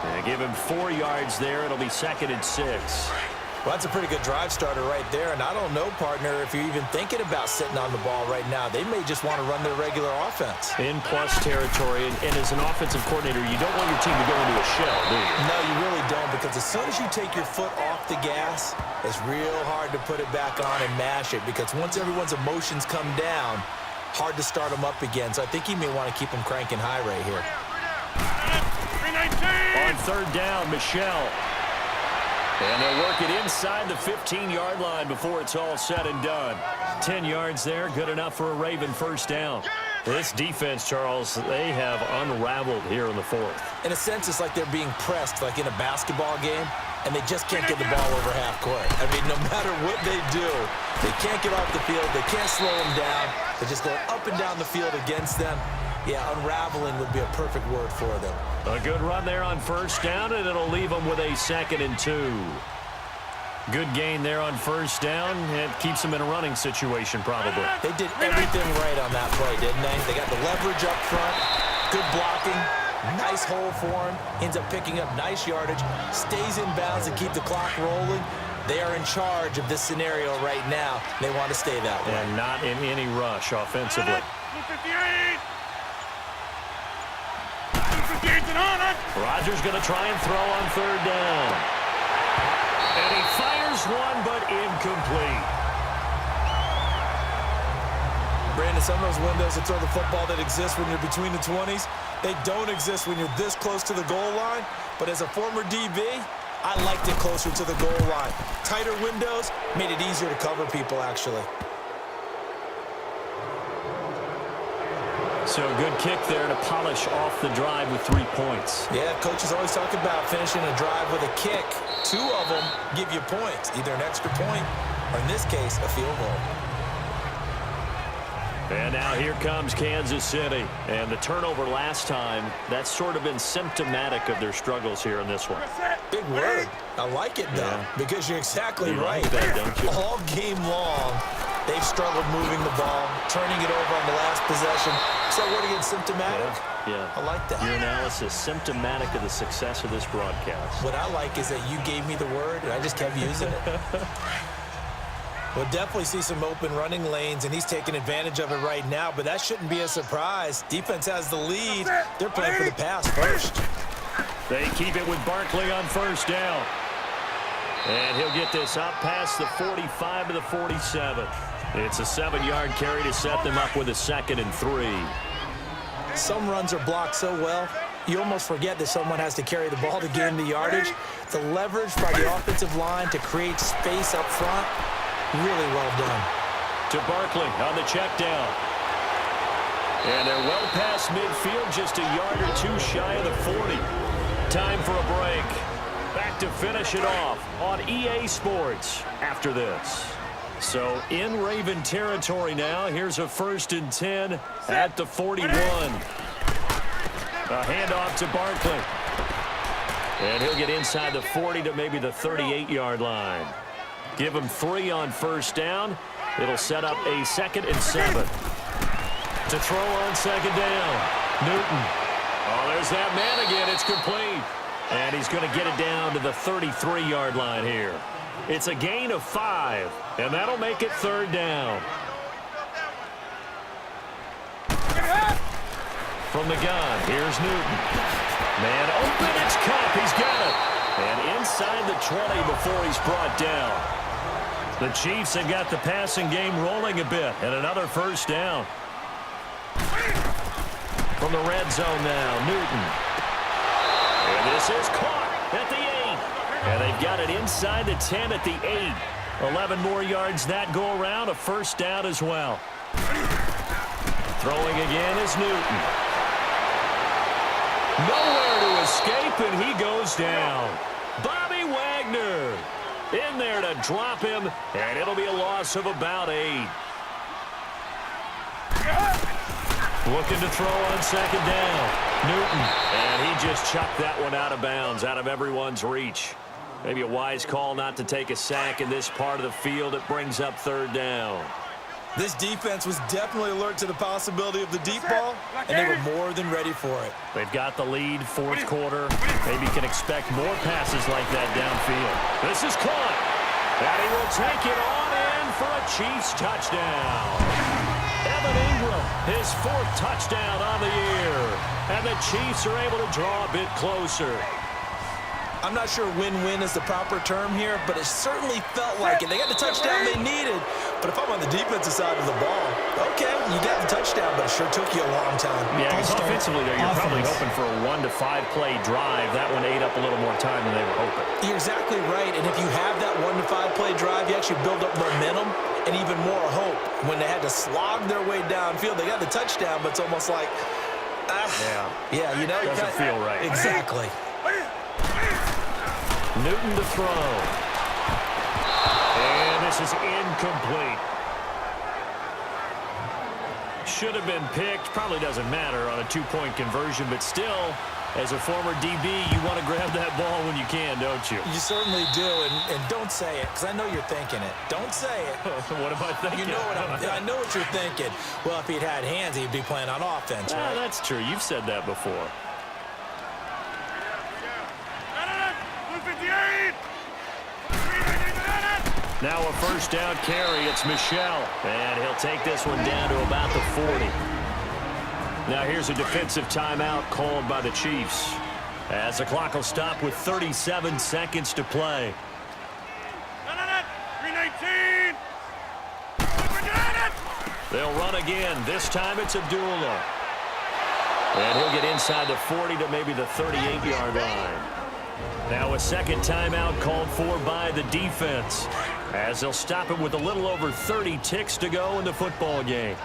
And give him 4 yards there. It'll be 2nd and 6. Well, that's a pretty good drive starter right there. And I don't know, partner, if you're even thinking about sitting on the ball right now. They may just want to run their regular offense. In plus territory. And as an offensive coordinator, you don't want your team to go into a shell, do you? No, you really don't. Because as soon as you take your foot off the gas, it's real hard to put it back on and mash it. Because once everyone's emotions come down, hard to start them up again. So I think you may want to keep them cranking high right here. On 3rd down, Michelle. And they'll work it inside the 15-yard line before it's all said and done. 10 yards there, good enough for a Raven 1st down. This defense, Charles, they have unraveled here in the 4th. In a sense, it's like they're being pressed, like in a basketball game, and they just can't get the ball over half court. I mean, no matter what they do, they can't get off the field. They can't slow them down. They're just going up and down the field against them. Yeah, unraveling would be a perfect word for them. A good run there on 1st down, and it'll leave them with a 2nd and 2. Good gain there on 1st down. It keeps them in a running situation, probably. They did everything right on that play, didn't they? They got the leverage up front, good blocking, nice hole for him, ends up picking up nice yardage, stays in bounds to keep the clock rolling. They are in charge of this scenario right now. They want to stay that way. And not in any rush offensively. Rodgers going to try and throw on 3rd down. And he fires one, but incomplete. Brandon, some of those windows to throw the football that exist when you're between the 20s, they don't exist when you're this close to the goal line. But as a former DB, I liked it closer to the goal line. Tighter windows made it easier to cover people, actually. So a good kick there to polish off the drive with 3 points. Yeah, coaches always talk about finishing a drive with a kick. 2 of them give you points, either an extra point or, in this case, a field goal. And now here comes Kansas City. And the turnover last time, that's sort of been symptomatic of their struggles here in this one. Big word. I like it, though, because you're exactly right. Like that, don't you? All game long, they've struggled moving the ball, turning it over on the last possession. So what again, symptomatic? Yeah. I like that. Your analysis, symptomatic of the success of this broadcast. What I like is that you gave me the word, and I just kept using it. We'll definitely see some open running lanes, and he's taking advantage of it right now, but that shouldn't be a surprise. Defense has the lead. They're playing for the pass first. They keep it with Barkley on first down. And he'll get this up past the 45 to the 47. It's a 7-yard carry to set them up with a 2nd and 3. Some runs are blocked so well, you almost forget that someone has to carry the ball to gain the yardage. The leverage by the offensive line to create space up front, really well done. To Barkley on the check down. And they're well past midfield, just a yard or 2 shy of the 40. Time for a break. Back to finish it off on EA Sports after this. So in Raven territory now. Here's a 1st and 10 at the 41. A handoff to Barkley. And he'll get inside the 40 to maybe the 38-yard line. Give him 3 on first down. It'll set up a 2nd and 7. To throw on 2nd down. Newton. Oh, there's that man again. It's complete. And he's going to get it down to the 33-yard line here. It's a gain of 5, and that'll make it 3rd down. From the gun, here's Newton. Man open, it's Cup. He's got it. And inside the 20 before he's brought down. The Chiefs have got the passing game rolling a bit, and another 1st down. From the red zone now, Newton. And this is caught at the 8. And they've got it inside the 10 at the 8. 11 more yards that go around, a 1st down as well. Throwing again is Newton. Nowhere to escape, and he goes down. Bobby Wagner in there to drop him, and it'll be a loss of about 8. Looking to throw on 2nd down. Newton, and he just chucked that one out of bounds, out of everyone's reach. Maybe a wise call not to take a sack in this part of the field. It brings up 3rd down. This defense was definitely alert to the possibility of the deep ball, and they were more than ready for it. They've got the lead, 4th quarter. Maybe can expect more passes like that downfield. This is caught, and he will take it on in for a Chiefs touchdown. Evan Ingram, his 4th touchdown on the year, and the Chiefs are able to draw a bit closer. I'm not sure win-win is the proper term here, but it certainly felt like it. They got the touchdown they needed, but if I'm on the defensive side of the ball, okay, you got the touchdown, but it sure took you a long time. Yeah, because offensively there, you're probably hoping for a 1 to 5 play drive. That one ate up a little more time than they were hoping. You're exactly right, and if you have that 1 to 5 play drive, you actually build up momentum and even more hope. When they had to slog their way downfield, they got the touchdown, but it's almost like, yeah, you know, doesn't feel right. Exactly. Newton to throw. And this is incomplete. Should have been picked. Probably doesn't matter on a 2-point conversion, but still, as a former DB, you want to grab that ball when you can, don't you? You certainly do, and don't say it, because I know you're thinking it. Don't say it. What am I thinking? You know what I know what you're thinking. Well, if he'd had hands, he'd be playing on offense, right? That's true. You've said that before. Now a 1st down carry. It's Michel, and he'll take this one down to about the 40. Now here's a defensive timeout called by the Chiefs, as the clock will stop with 37 seconds to play. 319. They'll run again. This time it's Abdullah. And he'll get inside the 40 to maybe the 38-yard line. Now a 2nd timeout called for by the defense, as they'll stop it with a little over 30 ticks to go in the football game.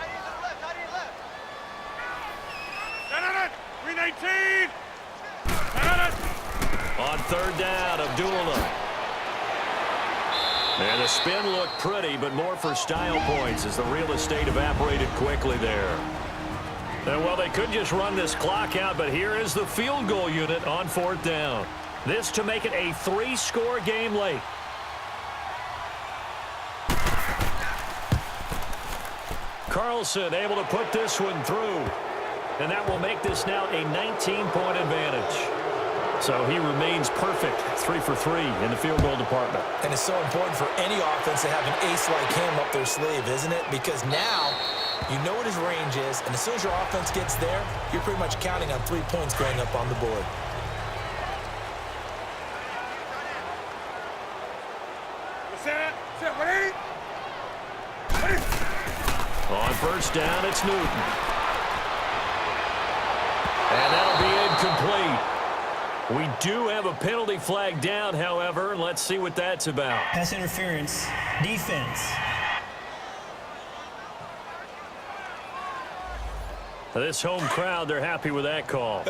19! Got it! On third down, Abdullah. And the spin looked pretty, but more for style points as the real estate evaporated quickly there. And well, they could just run this clock out, but here is the field goal unit on fourth down. This to make it a 3-score game late. Carlson able to put this one through. And that will make this now a 19-point advantage. So he remains perfect, 3 for 3 in the field goal department. And it's so important for any offense to have an ace like him up their sleeve, isn't it? Because now you know what his range is, and as soon as your offense gets there, you're pretty much counting on 3 points going up on the board. Set, ready? On first down, it's Newton. And that'll be incomplete. We do have a penalty flag down, however. Let's see what that's about. Pass interference. Defense. This home crowd, they're happy with that call.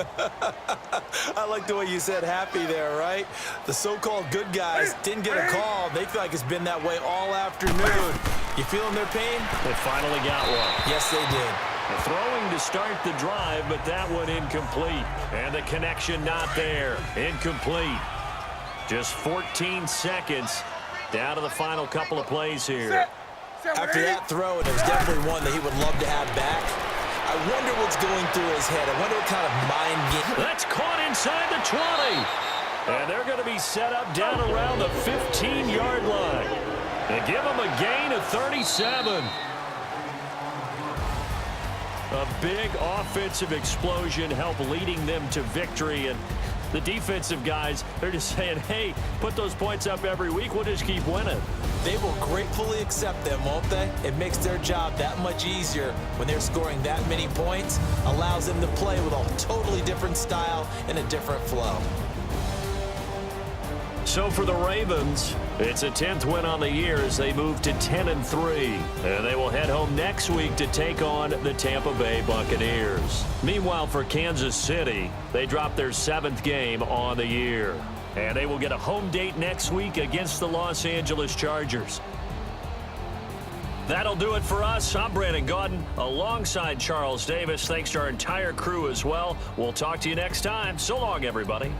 I like the way you said happy there, right? The so-called good guys didn't get a call. They feel like it's been that way all afternoon. You feeling their pain? They finally got one. Yes, they did. Throwing to start the drive, but that one incomplete. And the connection not there. Incomplete. Just 14 seconds down to the final couple of plays here. After that throw, and it was definitely one that he would love to have back, I wonder what's going through his head. I wonder what kind of mind game. That's caught inside the 20. And they're going to be set up down around the 15-yard line. And give them a gain of 37. A big offensive explosion helped leading them to victory. And the defensive guys, they're just saying, hey, put those points up every week. We'll just keep winning. They will gratefully accept them, won't they? It makes their job that much easier when they're scoring that many points. Allows them to play with a totally different style and a different flow. So for the Ravens, it's a 10th win on the year as they move to 10-3. And they will head home next week to take on the Tampa Bay Buccaneers. Meanwhile, for Kansas City, they dropped their 7th game on the year. And they will get a home date next week against the Los Angeles Chargers. That'll do it for us. I'm Brandon Gaudin alongside Charles Davis. Thanks to our entire crew as well. We'll talk to you next time. So long, everybody.